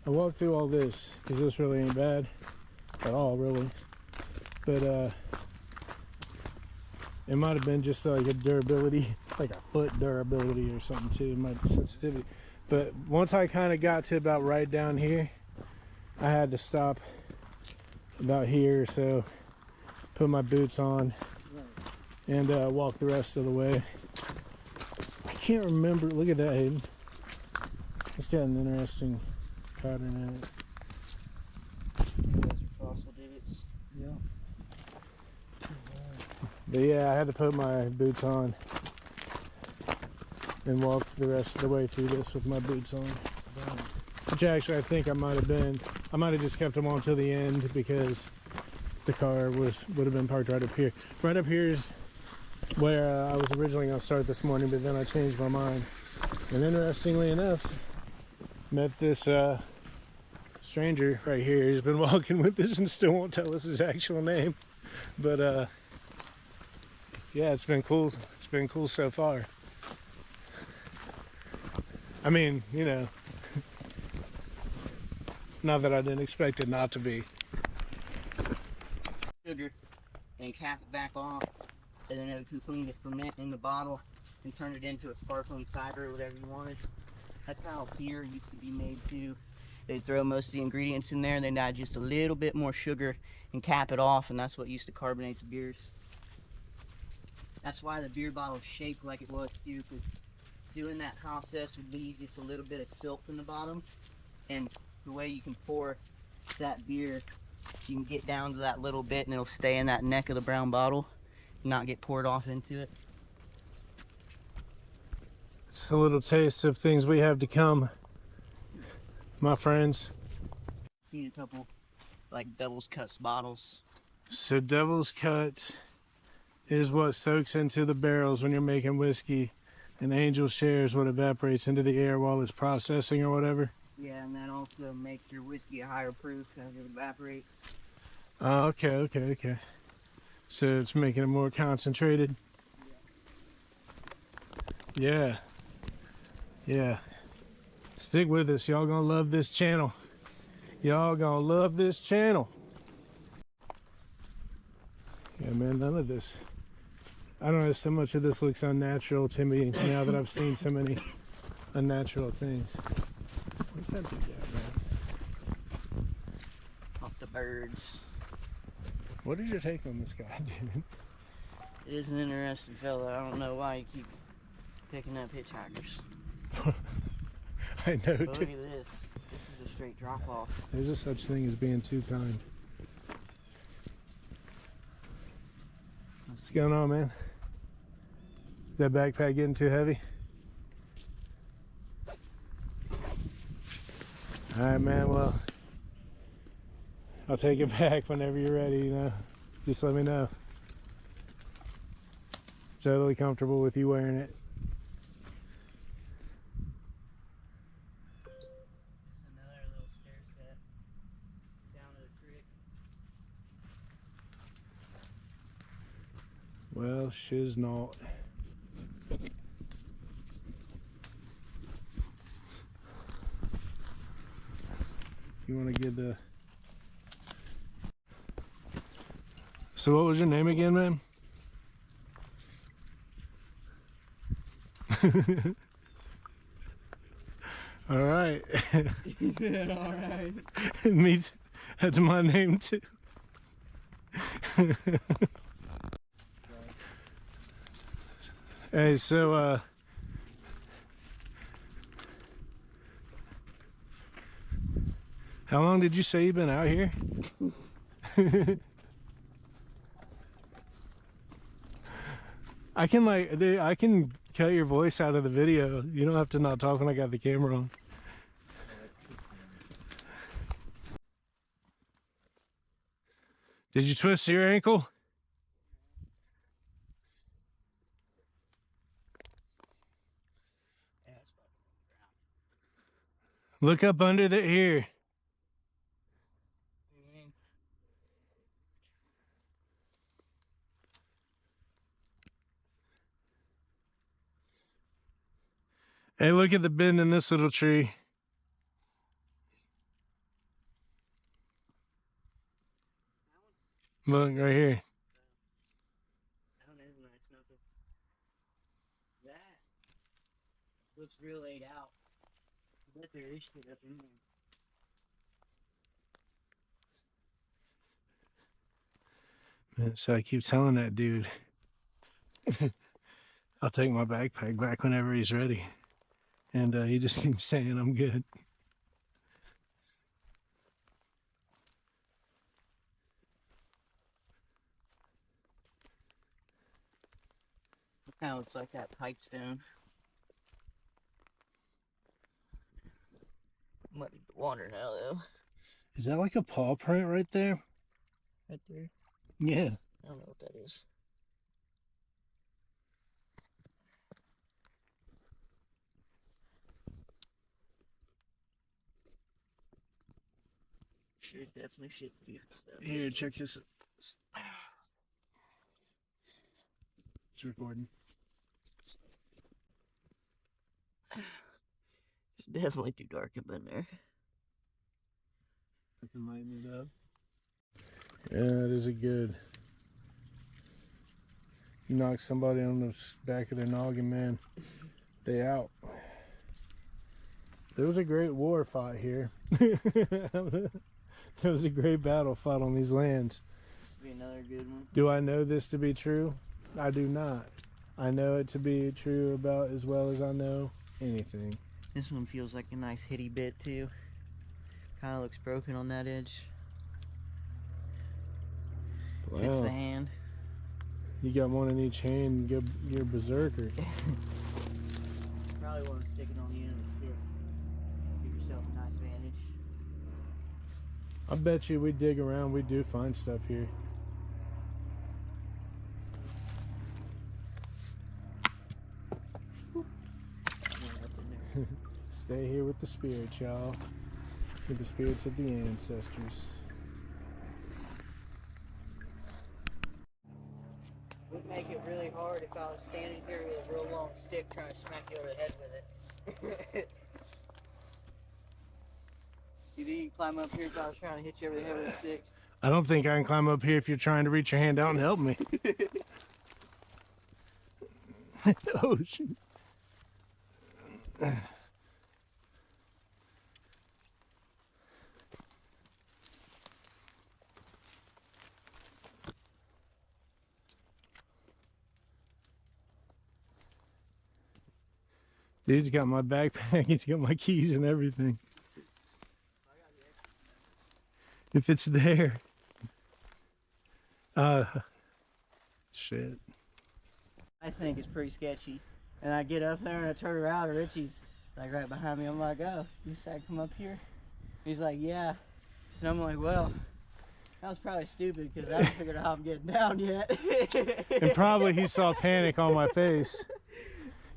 I walked through all this because this really ain't bad at all, really. But it might have been just like a durability, like a foot durability or something too, my sensitivity. But once I kind of got to about right down here, I had to stop about here, so put my boots on and walk the rest of the way. I can't remember. Look at that, Hayden. It's got an interesting pattern in it. Those are fossil divots. Yeah. But yeah, I had to put my boots on and walk the rest of the way through this with my boots on. Which actually I think I might have just kept them on till the end because the car would have been parked right up here. Right up here is where I was originally going to start this morning, but then I changed my mind. And interestingly enough, met this stranger right here. He's been walking with us and still won't tell us his actual name. But yeah, it's been cool. It's been cool so far. I mean, you know, not that I didn't expect it not to be. Sugar and cap it back off, and then it would clean the ferment in the bottle and turn it into a sparkling cider or whatever you wanted. That's how beer used to be made too. They'd throw most of the ingredients in there and then add just a little bit more sugar and cap it off, and that's what used to carbonate the beers. That's why the beer bottle is shaped like it was too, because doing that process would leave just a little bit of silt in the bottom, and the way you can pour that beer, you can get down to that little bit and it'll stay in that neck of the brown bottle and not get poured off into it. It's a little taste of things we have to come, my friends. Need a couple like Devil's Cuts bottles. So Devil's Cut is what soaks into the barrels when you're making whiskey, and Angel shares what evaporates into the air while it's processing or whatever. Yeah, and that also makes your whiskey a higher proof as it evaporates. Okay. So it's making it more concentrated. Yeah. Stick with us. Y'all gonna love this channel. Y'all gonna love this channel. Yeah, man, none of this. I don't know, so much of this looks unnatural to me now that I've seen so many unnatural things. What's that do that, man? Off the birds. What is your take on this guy, dude? It is an interesting fella. I don't know why you keep picking up hitchhikers. I know, But look dude. at this. This is a straight drop off. There's a such thing as being too kind. What's going on, man? Is that backpack getting too heavy? Alright, man, well, I'll take it back whenever you're ready, you know. Just let me know. Totally comfortable with you wearing it. Just another little stair step down to the creek. Well, shiz not. You want to get the... So what was your name again, man? All right. Yeah, all right. Me too. That's my name too. Hey, so how long did you say you've been out here? I can like, dude, I can cut your voice out of the video. You don't have to not talk when I got the camera on. Did you twist your ankle? Look up under the ear. Hey, look at the bend in this little tree. Look right here. That looks real laid out. I bet there is shit up in there. Man, so I keep telling that dude, I'll take my backpack back whenever he's ready. And he just keeps saying I'm good. It kind of looks like that pipestone. Muddy water now, though. Is that like a paw print right there? Right there. Yeah. I don't know what that is. It definitely should be. Here, check this. It's recording. It's definitely too dark up in there. I can lighten it up. Yeah, that is a good. You knock somebody on the back of their noggin, man. They out. There was a great war fought here. There was a great battle fought on these lands. This will be another good one. Do I know this to be true? I do not. I know it to be true about as well as I know anything. This one feels like a nice hitty bit too. Kind of looks broken on that edge. Wow. It's the hand. You got one in each hand, you're berserker. Probably want to stick it on the end of the stick. Give yourself a nice vantage. I bet you we dig around, we do find stuff here. Stay here with the spirits, y'all. With the spirits of the ancestors. It would make it really hard if I was standing here with a real long stick trying to smack you over the head with it. You think you can climb up here if I was trying to hit you over the head with a stick? I don't think I can climb up here if you're trying to reach your hand out and help me. Oh, shoot. Dude's got my backpack, he's got my keys and everything. If it's there. Shit. I think it's pretty sketchy. And I get up there and I turn around and Richie's like right behind me. I'm like, oh, you said come up here? He's like, yeah. And I'm like, well, that was probably stupid because I haven't figured out how I'm getting down yet. And probably he saw panic on my face.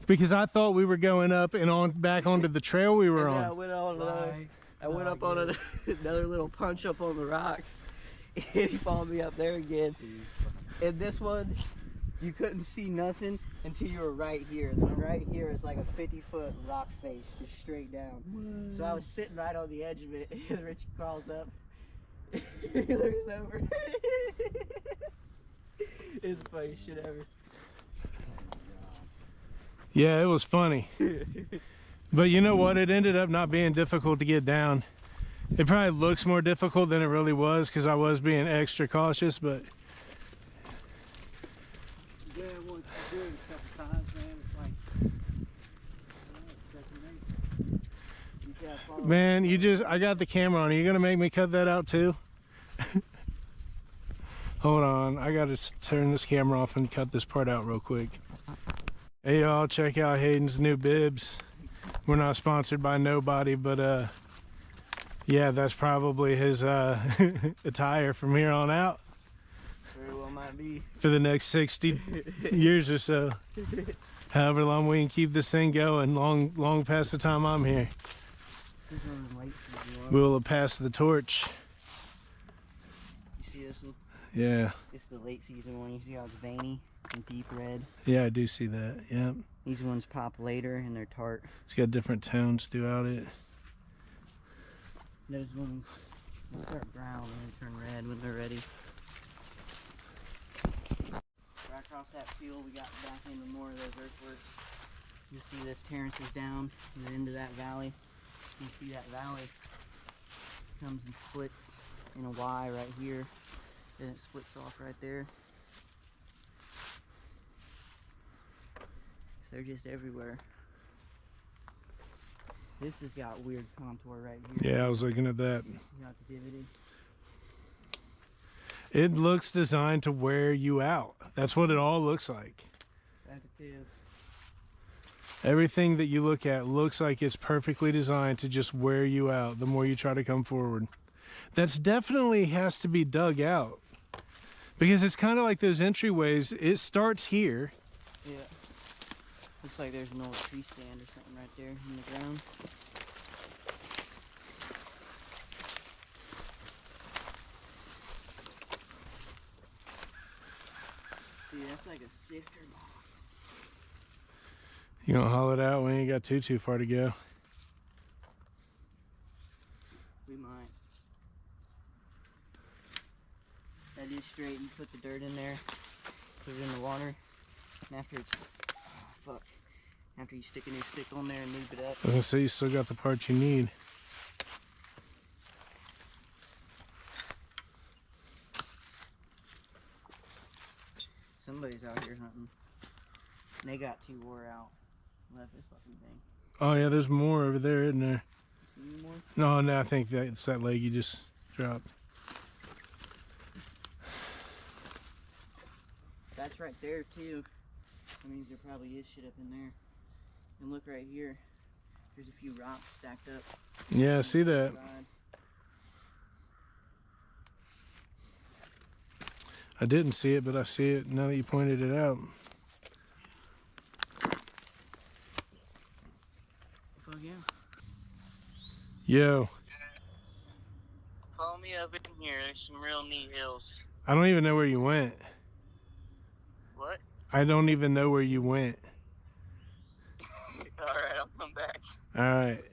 Because I thought we were going up and on back onto the trail we were on. Yeah, I went up on another little punch up on the rock. And he followed me up there again. And this one, you couldn't see nothing until you were right here. And right here is like a 50-foot rock face, just straight down. Whoa. So I was sitting right on the edge of it, and Richie crawls up. He looks over. It's the funniest shit ever. Yeah, it was funny. But you know what? It ended up not being difficult to get down. It probably looks more difficult than it really was because I was being extra cautious, but... Yeah, once you do it a couple times, man, it's like... Man, I got the camera on. Are you going to make me cut that out too? Hold on. I got to turn this camera off and cut this part out real quick. Hey y'all, check out Hayden's new bibs. We're not sponsored by nobody, but yeah, that's probably his attire from here on out Very well might be. for the next 60 years or so. However long we can keep this thing going, long past the time I'm here. This one is late season one. We will pass the torch. You see this one? Yeah. It's the late season one. You see how it's veiny and deep red? Yeah, I do see that. Yeah. These ones pop later and they're tart. It's got different tones throughout it. Those ones will start brown and then turn red when they're ready. Right across that field, we got back into more of those earthworks. You see this terraces down and then into that valley. You see that valley comes and splits in a Y right here. Then it splits off right there. So they're just everywhere. This has got weird contour right here. Yeah, I was looking at that. You got the divot. It looks designed to wear you out. That's what it all looks like. That it is. Everything that you look at looks like it's perfectly designed to just wear you out the more you try to come forward. That's definitely has to be dug out. Because it's kind of like those entryways. It starts here. Yeah. Looks like there's an old tree stand or something right there in the ground. See, that's like a sifter box. You gonna haul it out? We ain't got too far to go. We might. That is straight. You put the dirt in there, put it in the water, and after it's after you stick a new stick on there and move it up. I was gonna say you still got the parts you need. Somebody's out here hunting. And they got too wore out. Left this fucking thing. Oh yeah, there's more over there, isn't there? See any more? No, I think that's that leg you just dropped. That's right there too. That means there probably is shit up in there. And look right here. There's a few rocks stacked up. Yeah, I see that. I didn't see it, but I see it now that you pointed it out. Fuck yeah. Yo, Follow me up in here. There's some real neat hills. I don't even know where you went. What? I don't even know where you went. Alright, I'll come back. All right.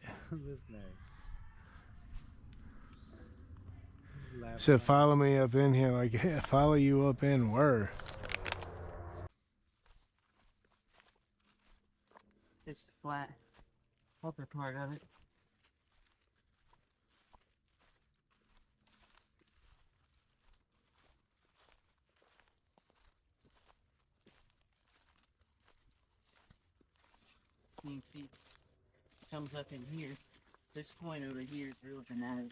So follow me up in here, like follow you up in where? It's the flat upper part of it. You can see it comes up in here. This point over here is real dramatic.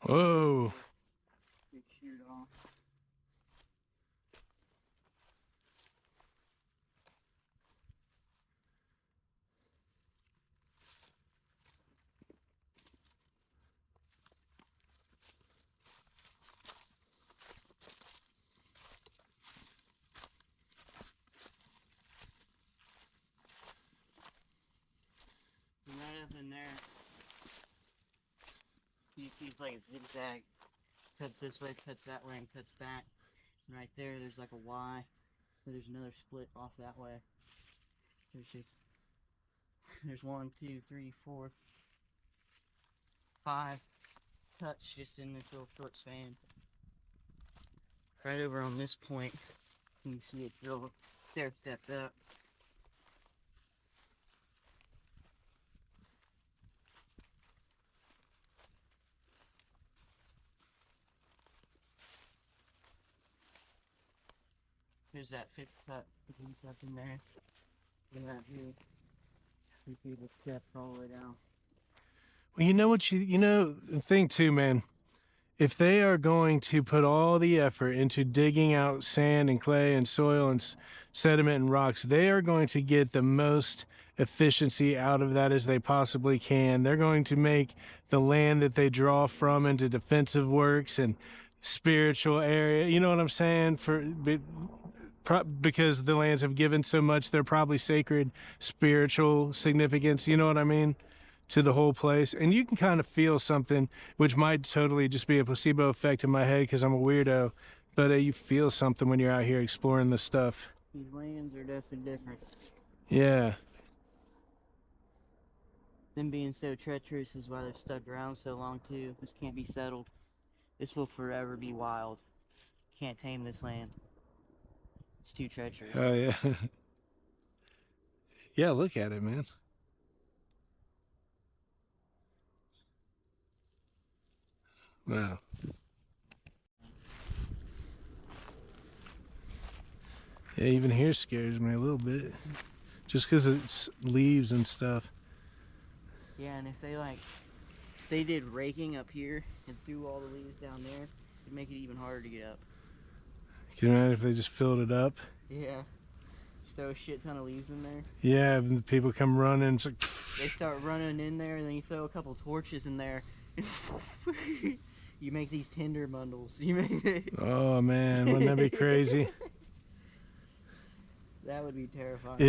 Whoa. Big sheared off. And right up in there, you keep like a zigzag. Cuts this way, cuts that way, and cuts back. And right there, there's like a Y. There's another split off that way. There's 1, 2, 3, 4, 5 cuts just in this little short span. Right over on this point, you can see it's real stair-stepped up. There's that 50 cut up in there. And that view. 3 people stepped all the way down. Well, you know what the thing too, man. If they are going to put all the effort into digging out sand and clay and soil and sediment and rocks, they are going to get the most efficiency out of that as they possibly can. They're going to make the land that they draw from into defensive works and spiritual area. You know what I'm saying? Because the lands have given so much, they're probably sacred spiritual significance. You know what I mean? To the whole place. And you can kind of feel something, which might totally just be a placebo effect in my head because I'm a weirdo, but you feel something when you're out here exploring this stuff. These lands are definitely different. Yeah. Them being so treacherous is why they've stuck around so long too. This can't be settled. This will forever be wild. Can't tame this land. It's too treacherous. Oh yeah. Yeah, look at it, man. Wow. Yeah, even here scares me a little bit. Just because it's leaves and stuff. Yeah, and if they did raking up here and threw all the leaves down there, it'd make it even harder to get up. Can you imagine if they just filled it up? Yeah. Just throw a shit ton of leaves in there. Yeah, and the people come running. It's like, they start running in there, and then you throw a couple torches in there. You make these tinder bundles. oh man, wouldn't that be crazy? That would be terrifying.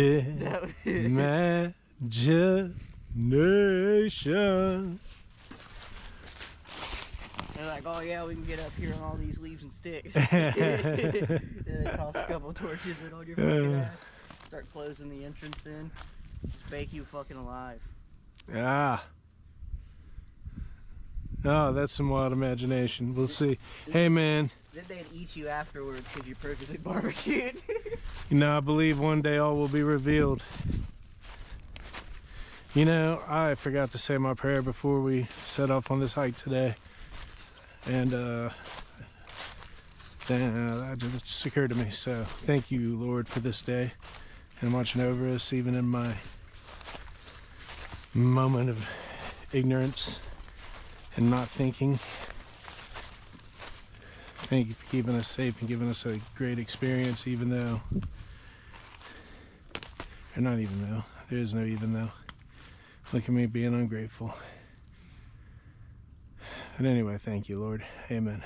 Imagination. They're like, oh yeah, we can get up here on all these leaves and sticks. Then they toss a couple torches in on your fucking ass. Start closing the entrance in. Just bake you fucking alive. Ah. Oh, that's some wild imagination. We'll see. Hey, man. Then they'd eat you afterwards because you're perfectly barbecued. You know, I believe one day all will be revealed. You know, I forgot to say my prayer before we set off on this hike today. And, that just occurred to me. So, thank you, Lord, for this day. And watching over us, even in my moment of ignorance and not thinking. Thank you for keeping us safe and giving us a great experience, even though, or not even though, there is no even though. Look at me being ungrateful. But anyway, thank you, Lord. Amen.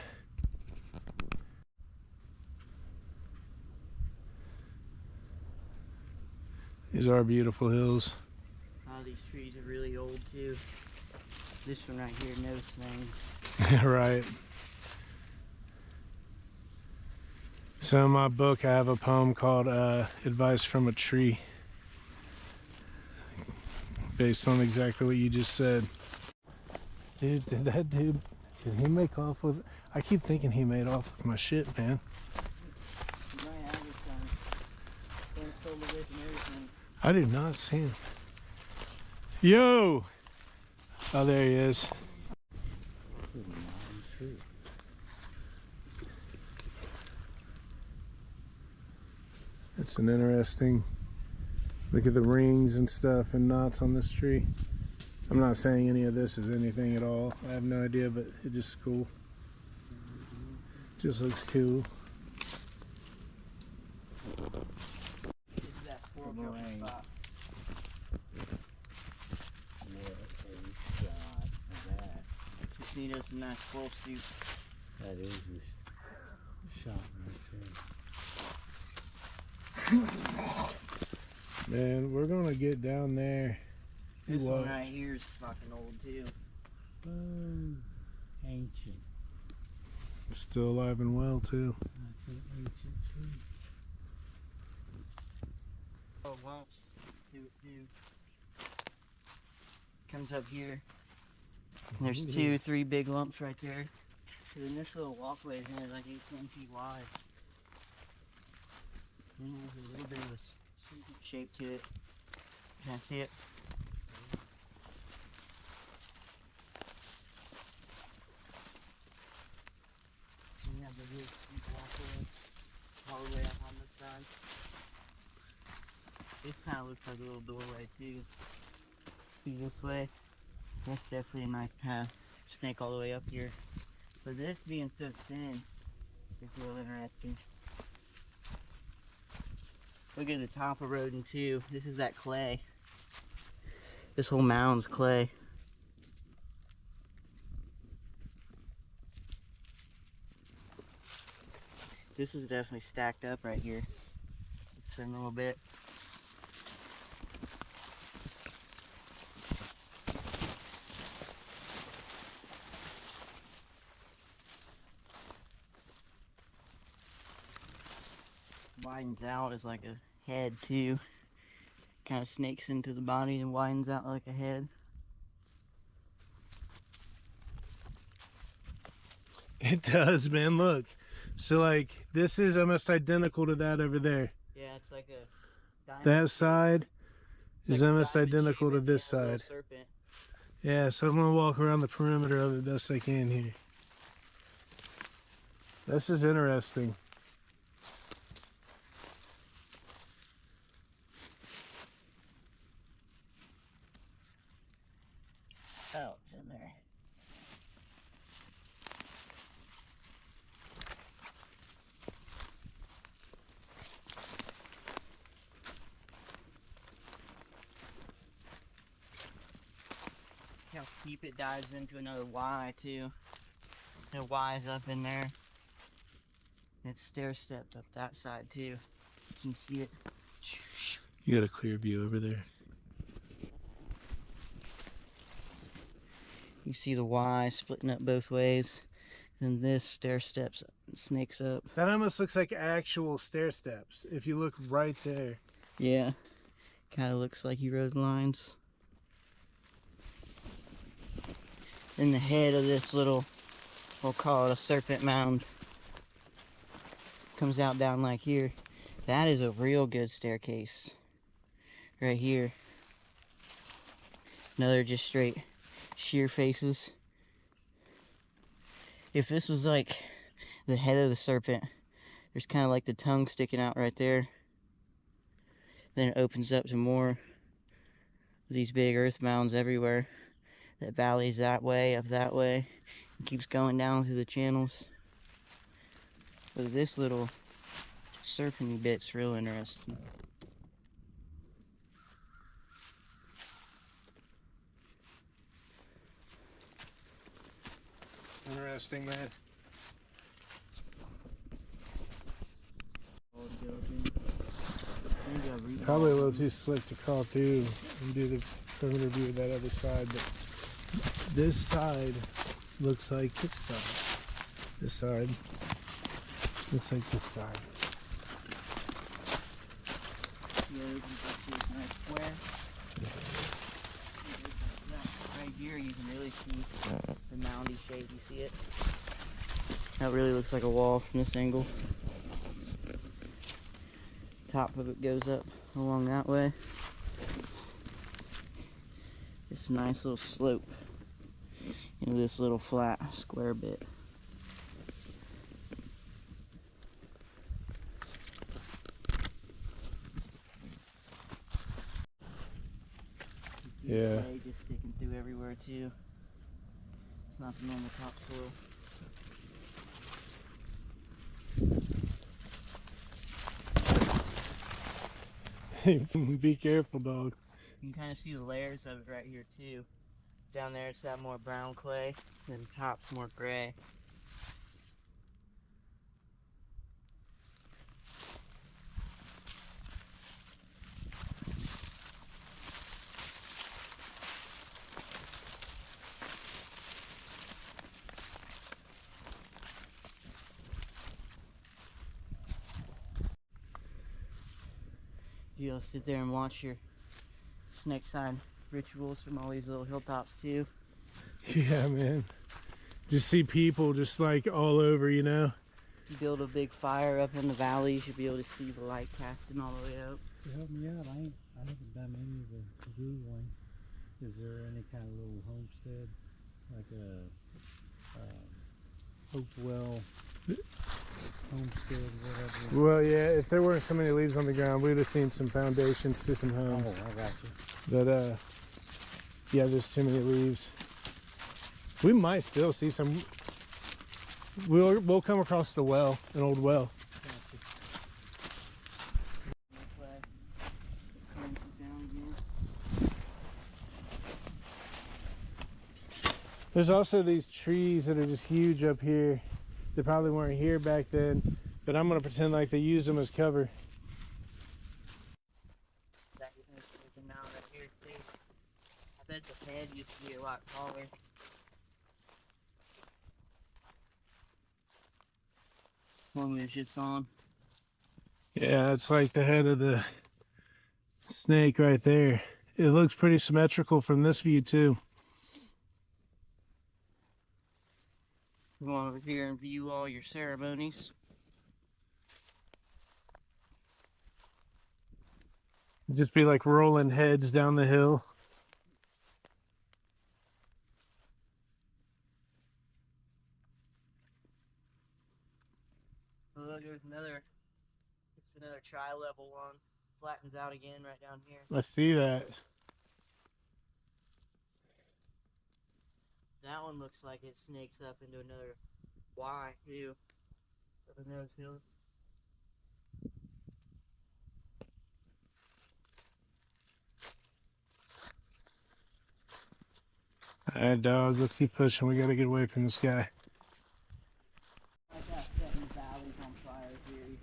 These are beautiful hills. A lot of these trees are really old too. This one right here knows things. Right. So in my book, I have a poem called Advice from a Tree, based on exactly what you just said. Dude, did he make off with, I keep thinking he made off with my shit, man. You might have this time. Don't stole the whip and everything. I do not see him. Yo! Oh, there he is. It's an interesting look at the rings and stuff and knots on this tree. I'm not saying any of this is anything at all. I have no idea, but it just cool. Just looks cool. This is that squirrel jumping spot. Just need us a nice squirrel soup. That is the shot right Man, we're gonna get down there. This one right here is fucking old too. Ancient. Still alive and well too. That's an ancient tree. Oh, lumps. Do. Comes up here. And there's 2-3 big lumps right there. So then this little walkway is only like 18 feet wide. And there's a little bit of a shape to it. Can I see it? And you have the real steep walkway all the way up on this side. This kind of looks like a little doorway too. See this way? That's definitely a nice path. Snake all the way up here. But this being so thin is real interesting. Look at the top of Roden too. This is that clay. This whole mound's clay. This is definitely stacked up right here. Turn a little bit. Widens out as like a head too. Kind of snakes into the body and widens out like a head. It does, man. Look. So, like, this is almost identical to that over there. Yeah, it's like a diamond That shape. side It's is like a almost diamond identical shape to at the this end of a little side. serpent. Yeah, so I'm gonna walk around the perimeter of it best I can here. This is interesting. Oh, it's in there. How deep it dives into another Y too. The Y's up in there. It's stair stepped up that side too. You can see it. You got a clear view over there. You see the Y splitting up both ways. Then this stair steps snakes up. That almost looks like actual stair steps if you look right there. Yeah. Kind of looks like he rode lines. Then the head of this little, we'll call it a serpent mound, comes out down like here. That is a real good staircase. Right here. Another just straight sheer faces. If this was like the head of the serpent, there's kind of like the tongue sticking out right there. Then it opens up to more of these big earth mounds everywhere. That valleys that way, up that way. It keeps going down through the channels. But this little serpent bit's real interesting. Interesting, man. Probably a little too slick to crawl through and do the perimeter view of that other side, but this side looks like this side. This side looks like this side. Yeah, it opens up to this nice square. Right here you can really see the moundy shape. You see it? That really looks like a wall from this angle. Top of it goes up along that way. It's a nice little slope into this little flat square bit. Yeah. Clay just sticking through everywhere too. It's not the normal topsoil. Be careful, dog. You can kind of see the layers of it right here too. Down there it's that more brown clay, then top's more gray. You'll sit there and watch your snake side rituals from all these little hilltops too. Yeah, man. Just see people just like all over, you know? You build a big fire up in the valley, you should be able to see the light casting all the way up. To help me out, I haven't done any of the blue one. Is there any kind of little homestead, like a Hopewell homestead, whatever. Well, yeah, if there weren't so many leaves on the ground, we'd have seen some foundations to some Oh, homes. I got you. But, yeah, there's too many leaves. We might still see some. We'll come across the well, an old well. There's also these trees that are just huge up here. They probably weren't here back then, but I'm gonna pretend like they used them as cover. Mound right here too. I bet the head used to be a lot taller. One we was just on. Yeah, it's like the head of the snake right there. It looks pretty symmetrical from this view too. Come on over here and view all your ceremonies. Just be like rolling heads down the hill. Oh, look, there's another. It's another tri-level one. Flattens out again right down here. I see that. That one looks like it snakes up into another Y too. Up in those hills. All right, dog, let's keep pushing. We gotta get away from this guy. I got setting valleys on fire here.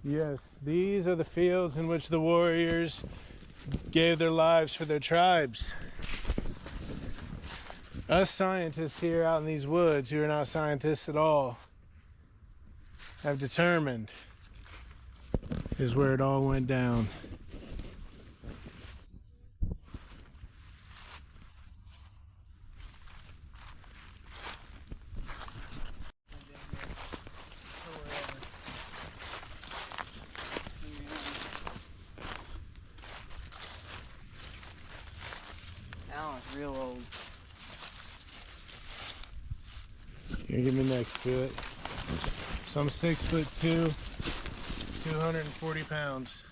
Yes, these are the fields in which the warriors gave their lives for their tribes. Us scientists here out in these woods, who are not scientists at all, have determined is where it all went down. That one's real old. You're gonna get me next to it. So I'm 6'2", 240 pounds.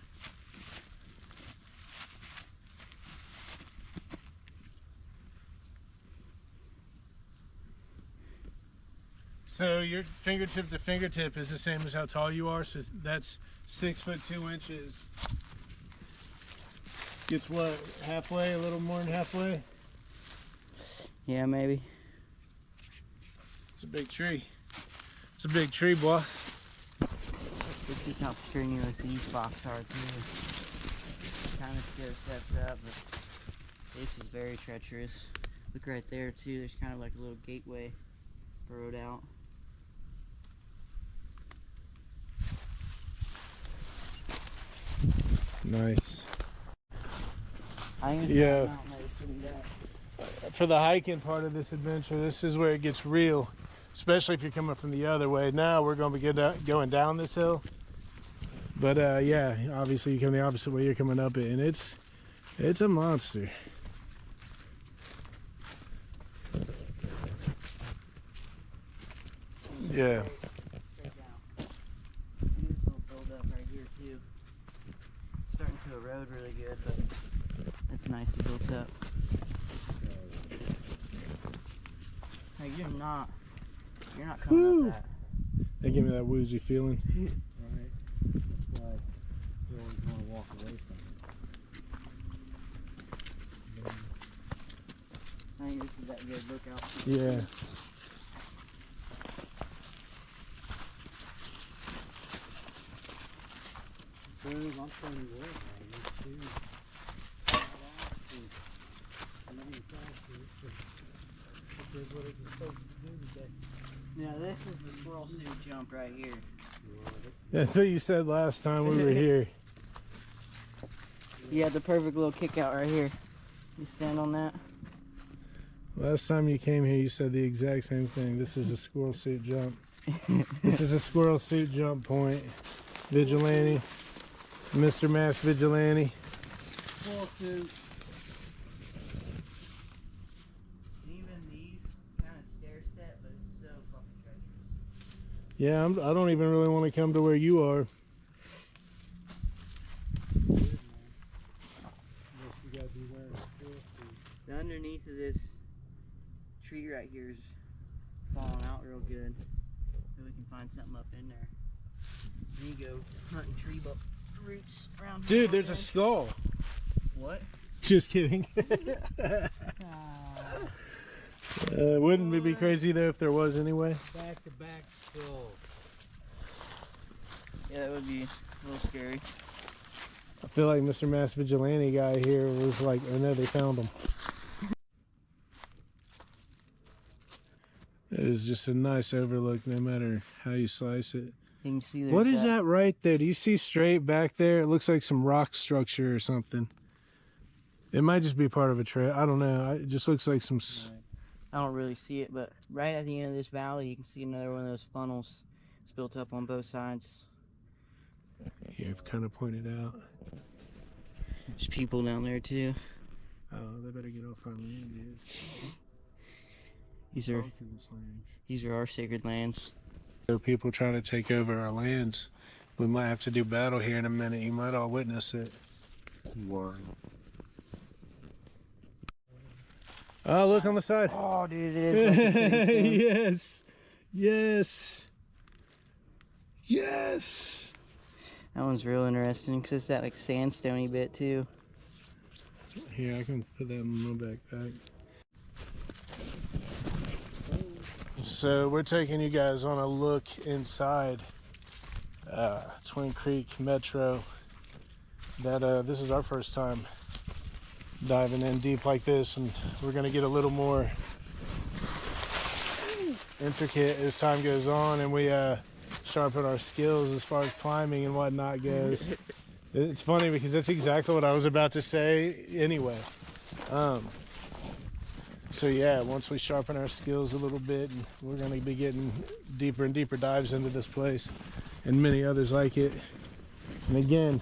So your fingertip to fingertip is the same as how tall you are, so that's 6'2". Gets what, halfway, a little more than halfway? Yeah, maybe. It's a big tree. It's a big tree, boy. This is how strenuous these rocks are too. Kind of stair steps up, but this is very treacherous. Look right there too, there's kind of like a little gateway burrowed out. Nice. Yeah. For the hiking part of this adventure, this is where it gets real, especially if you're coming from the other way. Now we're going to be going down this hill, but yeah, obviously you come the opposite way, you're coming up it, and it's a monster. Yeah. This little build up right here too. Starting to erode really good, but it's nice and built up. Hey, you're not coming Woo. up that. They give me that woozy feeling. Right. That's why you always want to walk away from it. I think this is that good lookout. Yeah. I'm trying to work on this too. Yeah, this is the squirrel suit jump right here. That's what you said last time we were here. You had the perfect little kick out right here. You stand on that. Last time you came here, you said the exact same thing. This is a squirrel suit jump. This is a squirrel suit jump point. Vigilante. Mr. Mass Vigilante. Squirrel suit. Even these kind of stair step, but it's so fucking treacherous. Yeah, I don't even really want to come to where you are. Good, man. Unless you gotta be wearing a full suit. The underneath of this tree right here is falling out real good. So we can find something up in there. Then you go hunting tree roots around here. Dude, there's a skull. What? Just kidding. Wouldn't it be crazy though if there was anyway? Back to back skull. Yeah, that would be a little scary. I feel like Mr. Mass Vigilante guy here was like, oh no, they found him. It is just a nice overlook no matter how you slice it. You can see What is that right there? Do you see straight back there? It looks like some rock structure or something. It might just be part of a trail. I don't know. It just looks like some... I don't really see it, but right at the end of this valley, you can see another one of those funnels. It's built up on both sides. Here, kind of pointed out. There's people down there too. Oh, they better get off our land, dude. These are our sacred lands. There are people trying to take over our lands. We might have to do battle here in a minute. You might all witness it. War. Oh, look on the side. Oh, dude, it is. Yes. Yes. Yes. That one's real interesting because it's that like sandstony bit too. Here, I can put that in my backpack. So we're taking you guys on a look inside Twin Creek Metro. This is our first time diving in deep like this, and we're gonna get a little more intricate as time goes on, and we sharpen our skills as far as climbing and whatnot goes. It's funny because that's exactly what I was about to say anyway. So yeah, once we sharpen our skills a little bit, and we're going to be getting deeper and deeper dives into this place and many others like it. And again,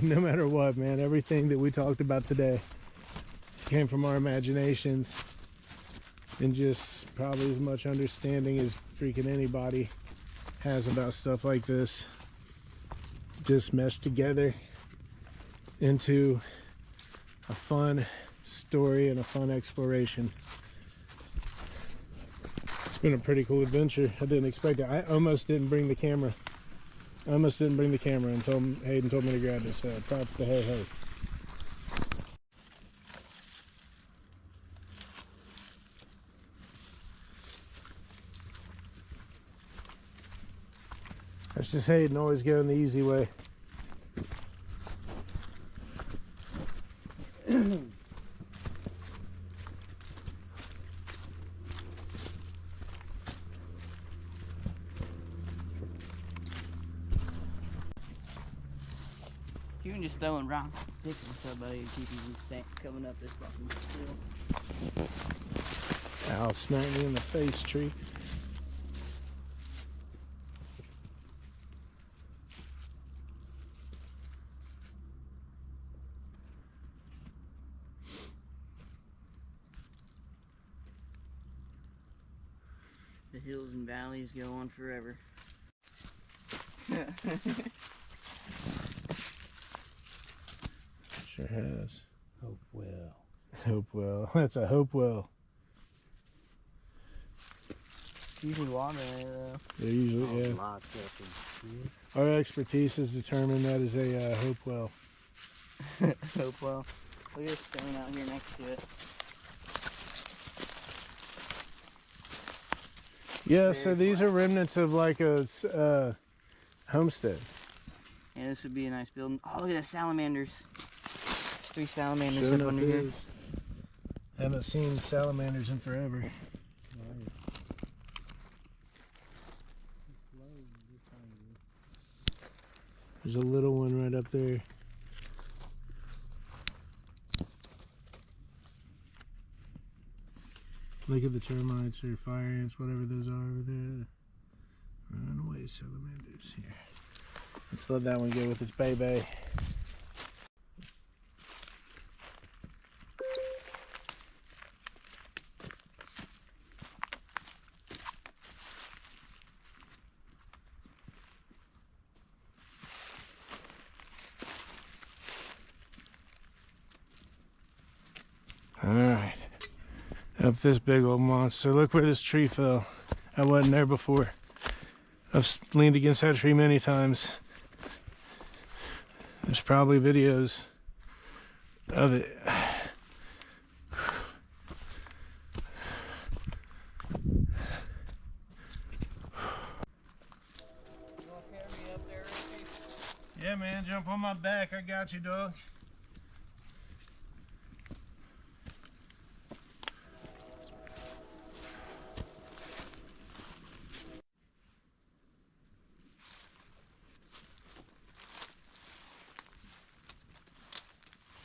no matter what, man, everything that we talked about today came from our imaginations and just probably as much understanding as freaking anybody has about stuff like this, just meshed together into a fun story and a fun exploration. It's been a pretty cool adventure. I didn't expect it. I almost didn't bring the camera. Until Hayden told me to grab it, so props to Hey. That's just Hayden always going the easy way. You can just throwing rocks and sticks and stuff, buddy, to keep you from coming up this fucking hill. Ow, smack me in the face, tree. The hills and valleys go on forever. Sure has. Hope well. Hope well. That's a hope well. Usually water there though. They're usually, yeah. Locked up and shit. Our expertise has determined that is a hope well. Hope well. Look at this stone out here next to it. Yeah, so these are remnants of like a homestead. Yeah, this would be a nice building. Oh, look at the salamanders. There's 3 salamanders Sure up enough under here. is. Haven't seen salamanders in forever. There's a little one right up there. Look at the termites or fire ants, whatever those are over there. Run away, salamanders. Here. Let's let that one go with its baby. Up this big old monster. Look where this tree fell. I wasn't there before. I've leaned against that tree many times. There's probably videos of it. Yeah, man, jump on my back. I got you, dog.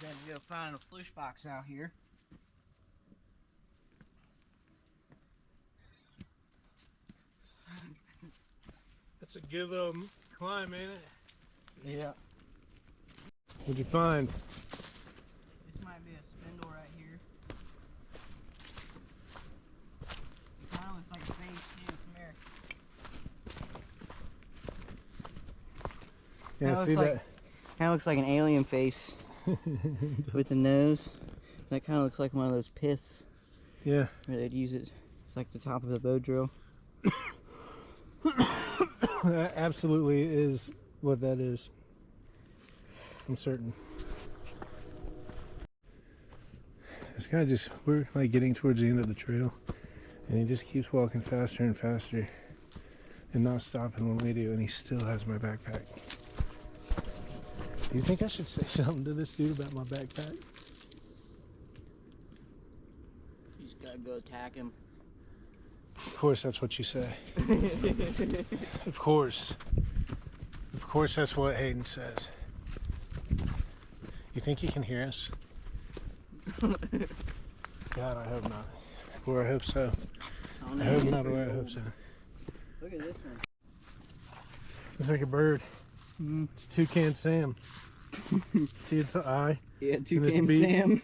Gotta go find a flush box out here. That's a good little climb, ain't it? Yeah. What'd you find? This might be a spindle right here. It kind of looks like a face too. Come here. Yeah, That see looks that? Kind of looks like an alien face with the nose. That kind of looks like one of those piths Yeah. where they'd use it. It's like the top of the bow drill. That absolutely is what that is. I'm certain. This guy just, we're like getting towards the end of the trail, and he just keeps walking faster and faster and not stopping when we do, and he still has my backpack. Do you think I should say something to this dude about my backpack? You just gotta go attack him. Of course, that's what you say. Of course. Of course, that's what Hayden says. You think he can hear us? God, I hope not. Or I hope so. I hope not, or I hope so. Look at this one. Looks like a bird. Mm. It's Toucan Sam. See its eye? Yeah, its Toucan beak? Sam.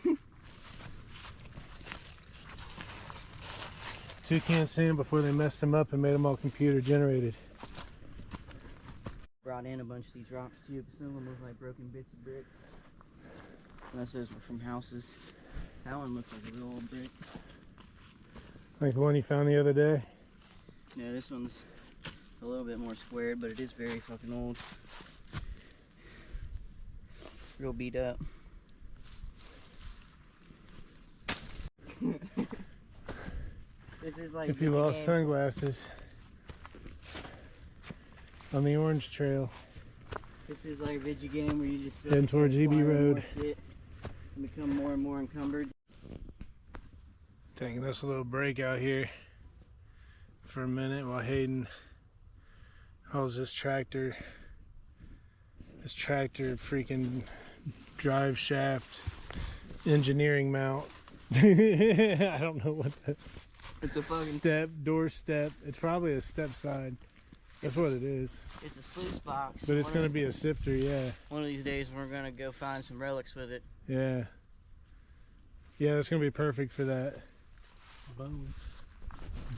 Toucan Sam before they messed him up and made them all computer generated. Brought in a bunch of these rocks too, but some of them look like broken bits of brick. Unless those were from houses. That one looks like a real old brick. Like the one you found the other day? Yeah, this one's a little bit more squared, but it is very fucking old. Real beat up. This is like If you lost sunglasses on the orange trail. This is like a video game where you just Heading towards EB Road. And become more and more encumbered. Taking us a little break out here for a minute while Hayden hauls this tractor freaking drive shaft engineering mount. I don't know what that It's a fucking doorstep. It's probably a step side. That's what it is. It's a sluice box. But it's gonna be a sifter, yeah. One of these days we're gonna go find some relics with it. Yeah. Yeah, that's gonna be perfect for that. Boom.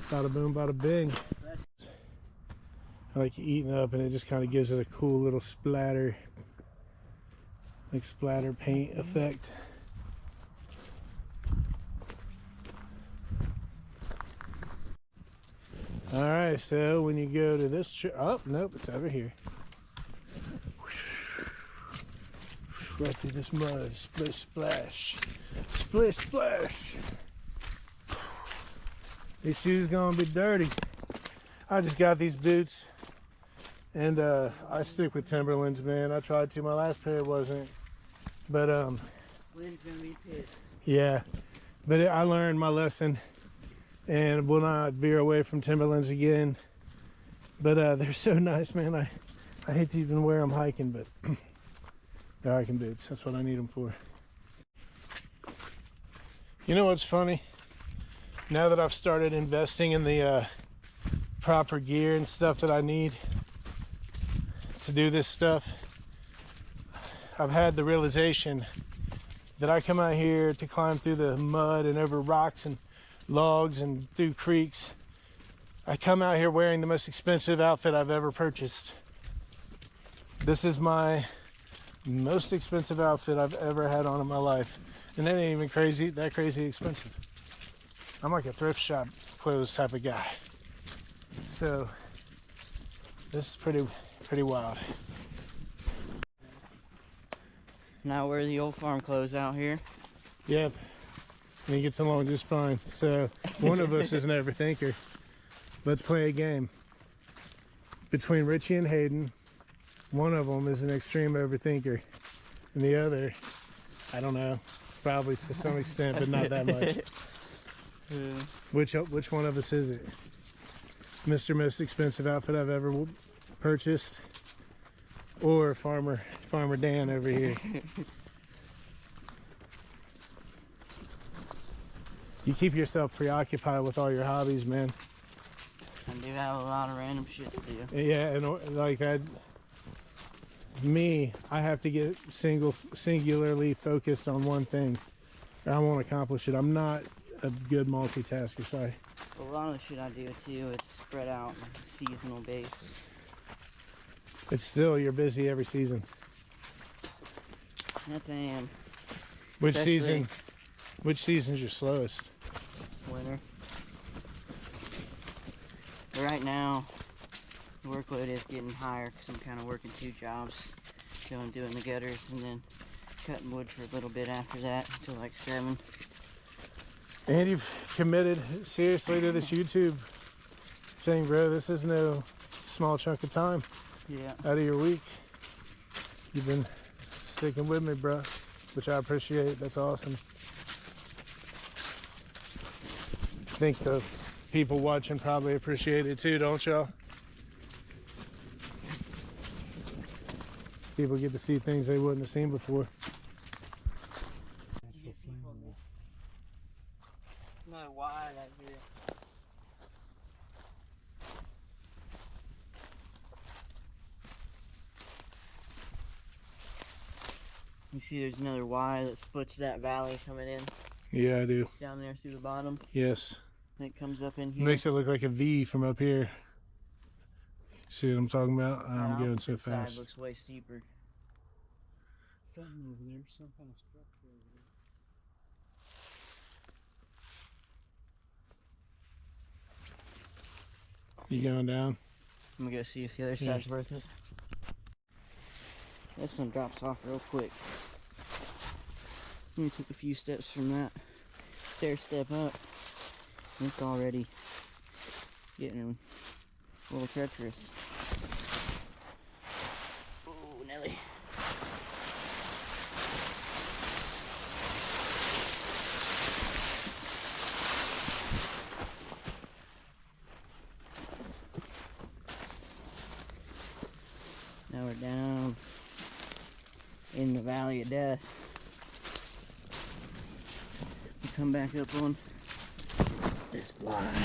Bada boom, bada bing. I like eating up, and it just kind of gives it a cool little splatter, like splatter paint effect. All right, so when you go to this, oh nope, it's over here. Right through this mud, splish splash, splish splash. These shoes gonna be dirty. I just got these boots, and I stick with Timberlands, man. I tried to. My last pair wasn't, but Lynn's gonna be pissed. yeah. But I learned my lesson, and will not veer away from Timberlands again. But they're so nice, man. I hate to even wear them hiking, but they're hiking boots. That's what I need them for. You know what's funny? Now that I've started investing in the proper gear and stuff that I need to do this stuff, I've had the realization that I come out here to climb through the mud and over rocks and logs and through creeks. I come out here wearing the most expensive outfit I've ever purchased. This is my most expensive outfit I've ever had on in my life, and that ain't even that crazy expensive. I'm like a thrift shop clothes type of guy. So this is pretty wild. Now we're the old farm clothes out here. Yep. And he gets along just fine. So one of us is an overthinker. Let's play a game. Between Richie and Hayden, one of them is an extreme overthinker. And the other, I don't know, probably to some extent, but not that much. Which one of us is it? Mr. Most Expensive Outfit I've ever purchased, or Farmer Dan over here? You keep yourself preoccupied with all your hobbies, man. I do have a lot of random shit to do. Yeah, and like I have to get singularly focused on one thing, or I won't accomplish it. I'm not a good multitasker, sorry. A lot of the shit I do too, it's spread out on a seasonal basis. It's still, you're busy every season. Yes, I am. Which Especially season's your slowest? winter. But right now, the workload is getting higher because I'm kind of working 2 jobs. So I'm doing the gutters and then cutting wood for a little bit after that until like 7. And you've committed seriously to this YouTube thing, bro. This is no small chunk of time Yeah. out of your week. You've been sticking with me, bro, which I appreciate. That's awesome. I think the people watching probably appreciate it too, don't y'all? People get to see things they wouldn't have seen before. No, why that good? You see there's another Y that splits that valley coming in Yeah, I do. down there through the bottom. Yes. And it comes up in here. Makes it look like a V from up here. See what I'm talking about? The I'm going so opposite side fast. looks way steeper. Something over there, some kind of structure over there. You going down? I'm gonna go see if the other side's worth it. This one drops off real quick. We took a few steps from that stair step up. It's already getting a little treacherous. Oh, Nelly. Now we're down in the valley of death. We come back up on this blind.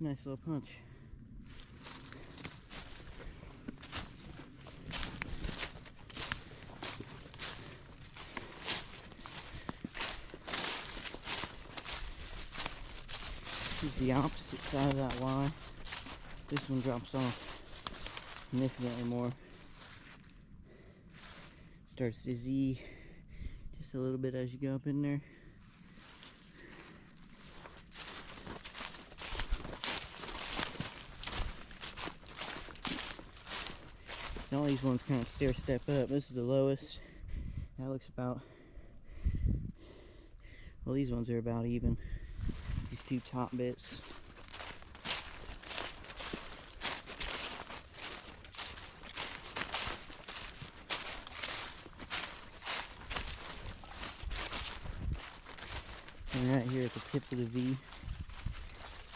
Nice little punch. This is the opposite side of that Y. This one drops off significantly more. Starts to Z just a little bit as you go up in there. All these ones kind of stair step up. This is the lowest. That looks about, well, these ones are about even. These 2 top bits. And right here at the tip of the V, you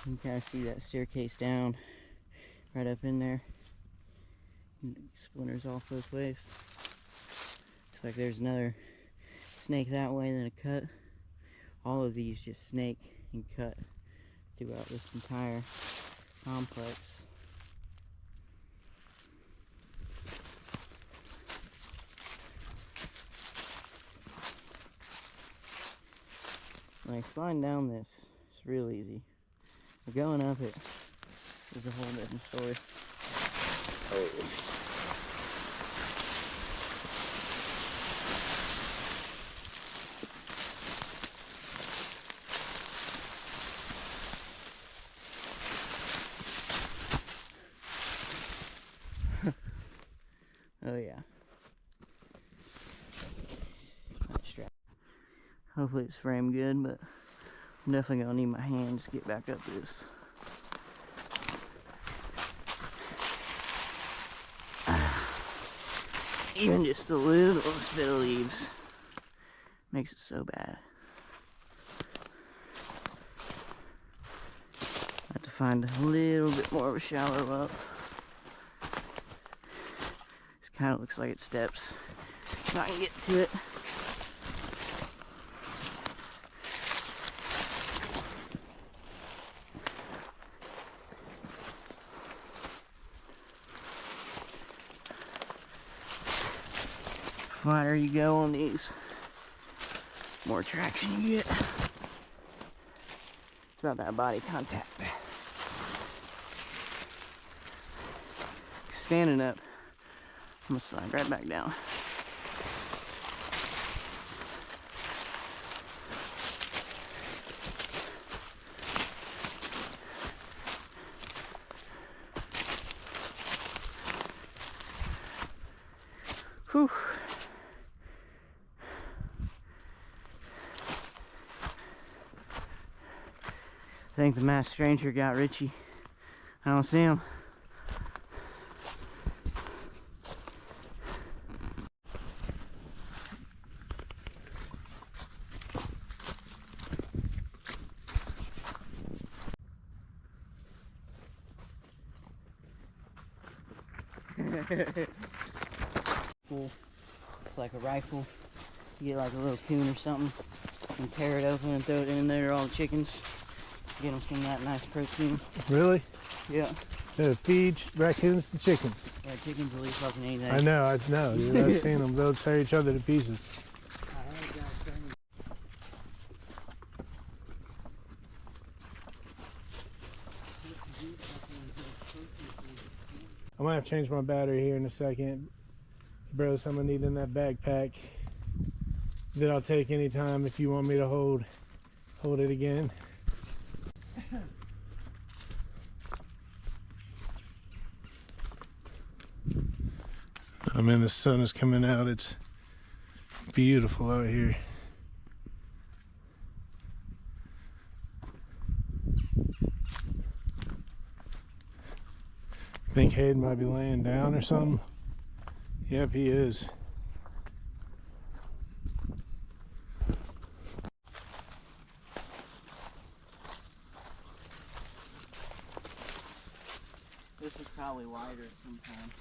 can kind of see that staircase down right up in there. Splinters off both ways. Looks like there's another snake that way, then a cut. All of these just snake and cut throughout this entire complex. Like sliding down this, it's real easy. But going up it is a whole different story. Oh yeah. Hopefully it's framed good, but I'm definitely gonna need my hands to get back up this. Even just a little bit of leaves makes it so bad. I have to find a little bit more of a shallow up. This kind of looks like it steps. So I can get to it. Flatter you go on these, more traction you get. It's about that body contact. Standing up, I'm gonna slide right back down. Whew. I think the masked stranger got Richie. I don't see him. Cool. It's like a rifle. You get like a little coon or something and tear it open and throw it in there, all the chickens. Get them some of that nice protein. Really? Yeah. Feed raccoons to chickens. Yeah, chickens will eat fucking anything. I know, dude. I've seen them. They'll tear each other to pieces. I might have to change my battery here in a second. Bro, something I need in that backpack that I'll take anytime if you want me to hold it again. I mean, the sun is coming out. It's beautiful out here. Think Hayden might be laying down or something. Yep, he is. This is probably wider sometimes.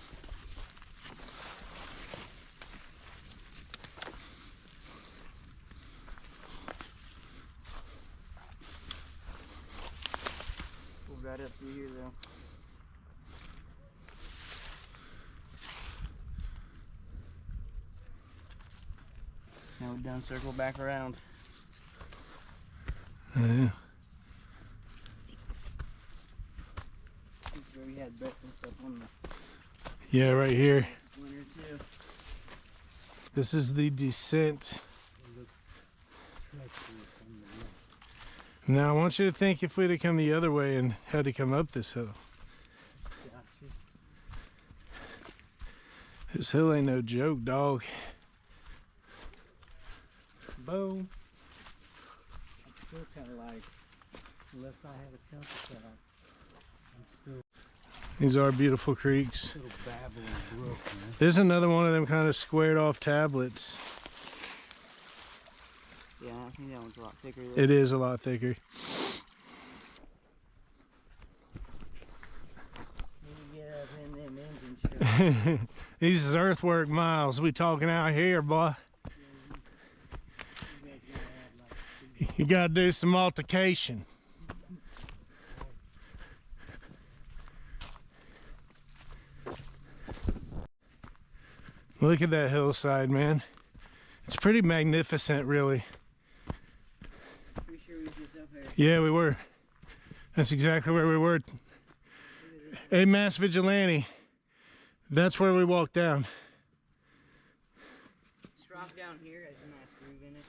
We'll right up through here though. Now we're done, circle back around. Yeah. This is where we had breakfast up on the Yeah, right here. winter too. This is the descent. Now I want you to think if we'd have come the other way and had to come up this hill. This hill ain't no joke, dog. Boom. I'm still kind of like, unless I had a compass out, I'm still These are beautiful creeks. a little babbling brook, man. There's another one of them kind of squared off tablets. Yeah, I think that one's a lot thicker though. It is a lot thicker. You get up in them engine struts. These is earthwork miles we talking out here, boy. You gotta do some multiplication. Look at that hillside, man. It's pretty magnificent, really. We stuff here. Yeah, we were. That's exactly where we were. A mass vigilante. That's where we walked down. This rock down here has a nice groove in it.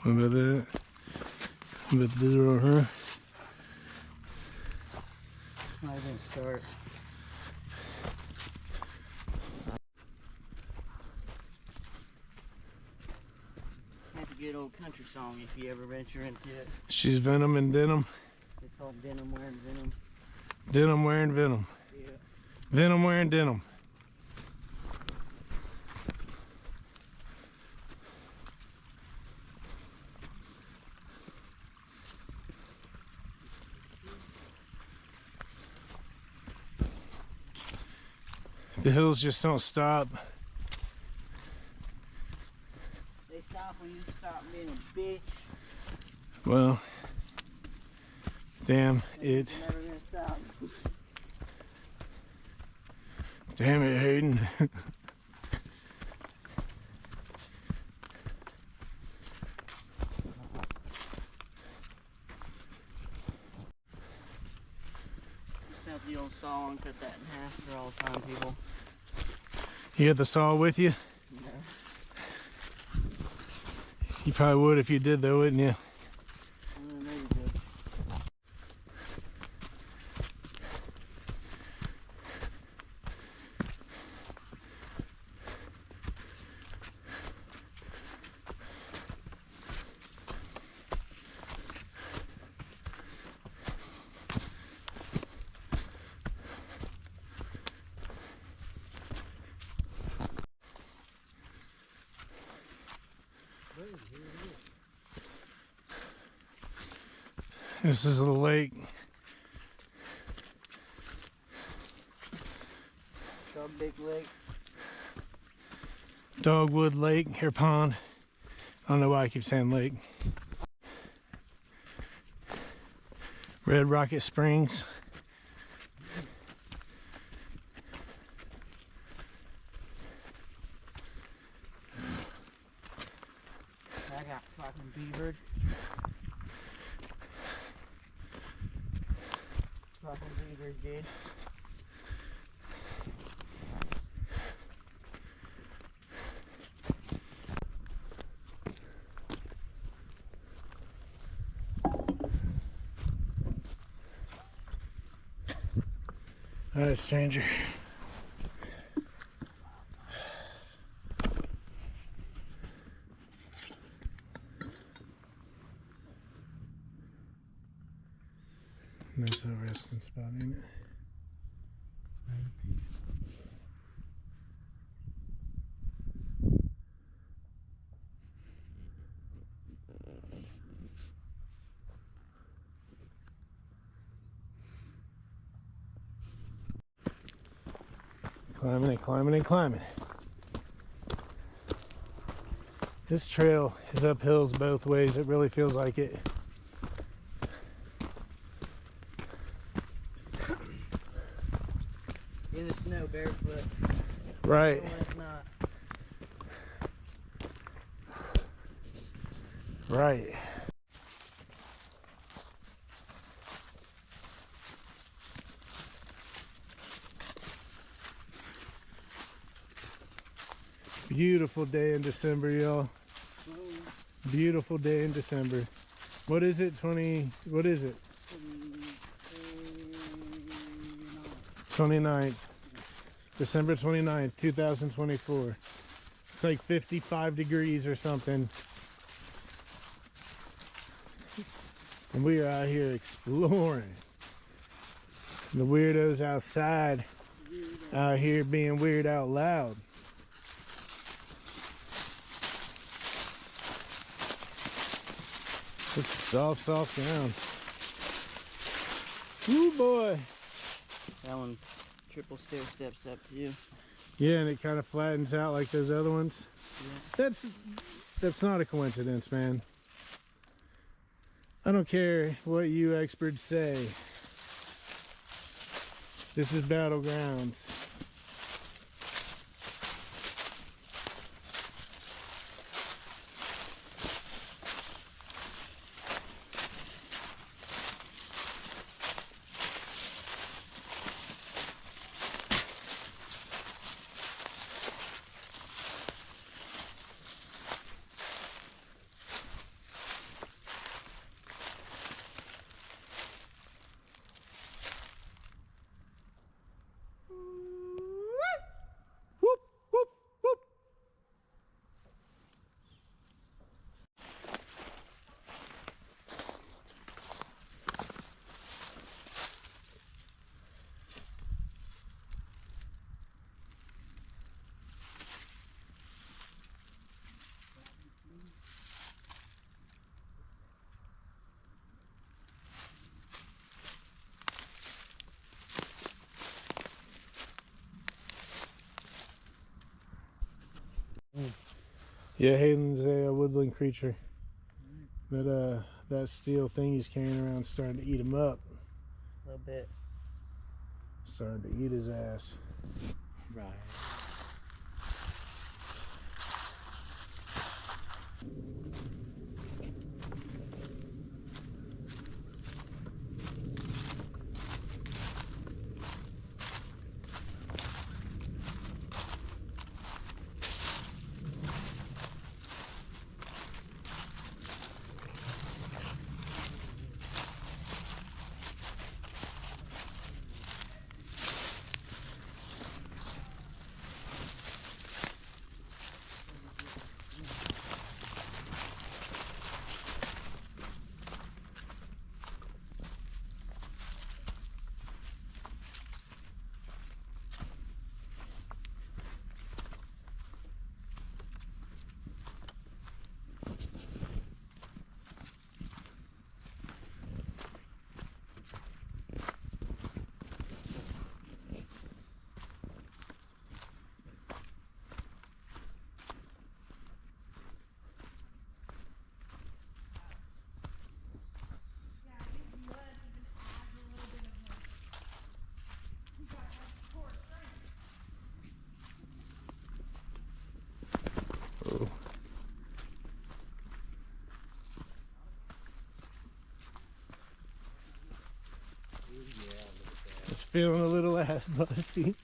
What about that? What about the door, huh? Might have been a start. That's a good old country song if you ever venture into it. She's venom and denim. It's called Denim Wearing Venom. Denim wearing venom. Yeah. Venom wearing denim. The hills just don't stop. They stop when you stop being a bitch. Well, damn it. They're never gonna stop. Damn it, Hayden. Snap the old saw and cut that in half for all the time, people. You got the saw with you? No. You probably would if you did though, wouldn't you? Maybe good. This is the lake. Dog Big Lake. Dogwood Lake, or pond. I don't know why I keep saying lake. Red Rocket Springs. I got fucking beavered. Fucking beavers, dude. All right, stranger. Nice little resting spot, ain't it? Climbing and climbing and climbing. This trail is up hills both ways. It really feels like it. In the snow, barefoot. Right. No, it's not. Right. Beautiful day in December, y'all. Beautiful day in December. What is it? What is it? 29th. December 29th, 2024. It's like 55 degrees or something. And we are out here exploring. The weirdos outside out here being weird out loud. It's soft, soft ground. Ooh boy. That one triple stair steps up too. Yeah, and it kind of flattens out like those other ones. Yeah. That's not a coincidence, man. I don't care what you experts say. This is battlegrounds. Yeah, Hayden's a woodland creature. But that steel thing he's carrying around is starting to eat him up. A little bit. Starting to eat his ass. Right. Oh. It's feeling a little ass busty.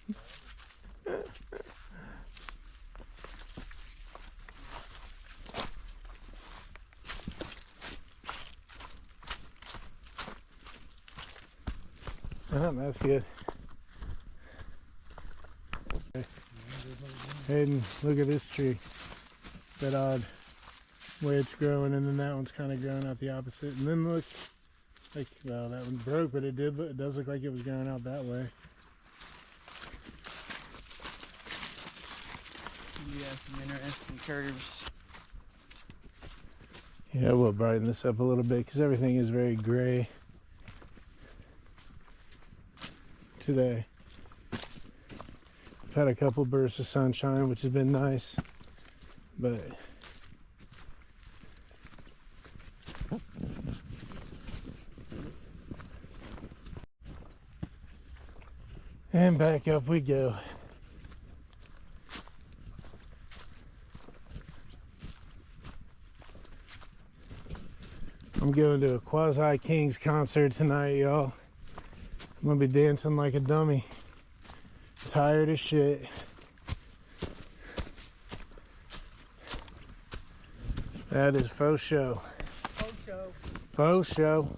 Oh, that's good. Hayden, look at this tree. That odd way it's growing, and then that one's kind of growing out the opposite. And then look, like, well, that one broke, but it does look like it was growing out that way. Yeah, some interesting curves. Yeah, we'll brighten this up a little bit because everything is very gray today. I've had a couple bursts of sunshine, which has been nice, but and back up we go. I'm going to a Quasi Kings concert tonight, y'all. I'm gonna be dancing like a dummy. Tired as shit. That is faux show. Faux show. Faux show.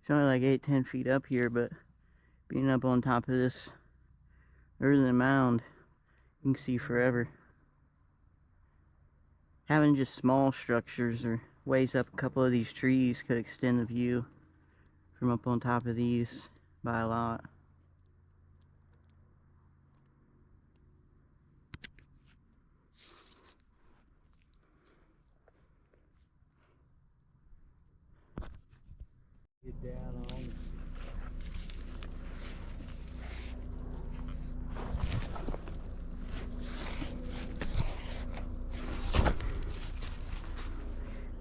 It's only like 8-10 feet up here, but being up on top of this earthen mound, you can see forever. Having just small structures or ways up a couple of these trees could extend the view from up on top of these by a lot. Get down on it.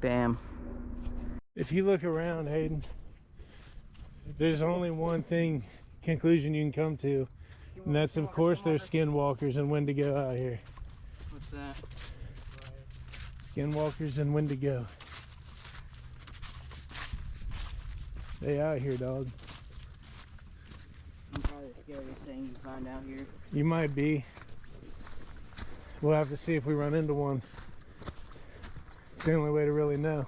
Bam. If you look around, Hayden, there's only one conclusion you can come to, and that's of course there's skinwalkers and Wendigo out here. What's that? Skinwalkers and Wendigo. They out here, dog. I'm probably the scariest thing you find out here. You might be. We'll have to see if we run into one. It's the only way to really know.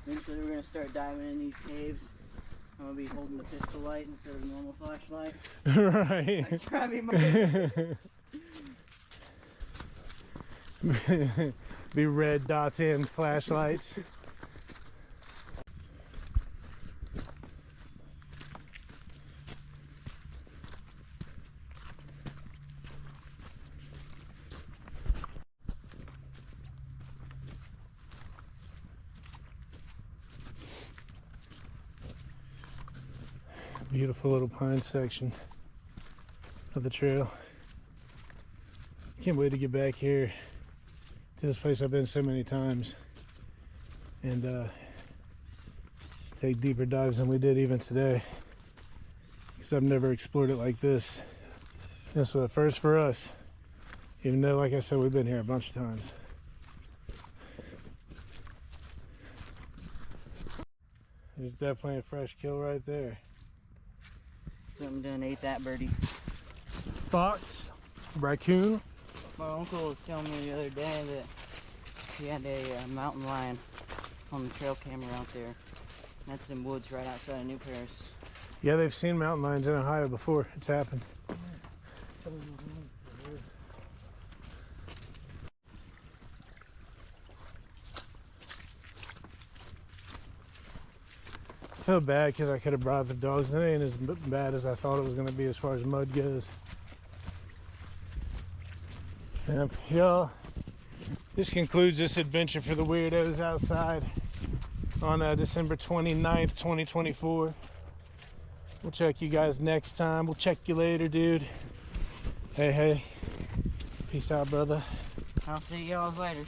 Eventually we're gonna start diving in these caves. I'm gonna be holding the pistol light instead of a normal flashlight. Right. Like, try me, Be red dots in flashlights. Beautiful little pine section of the trail. Can't wait to get back here to this place I've been so many times and take deeper dives than we did even today, because I've never explored it like this. This was a first for us, even though, like I said, we've been here a bunch of times. There's definitely a fresh kill right there. Something done ate that birdie. Fox, raccoon. My uncle was telling me the other day that he had a mountain lion on the trail camera out there. That's in woods right outside of New Paris. Yeah, they've seen mountain lions in Ohio before. It's happened. I feel bad because I could have brought the dogs. It ain't as bad as I thought it was going to be as far as mud goes. Yep, y'all, this concludes this adventure for the weirdos outside on December 29th, 2024. We'll check you guys next time. We'll check you later, dude. Hey. Peace out, brother. I'll see y'all later.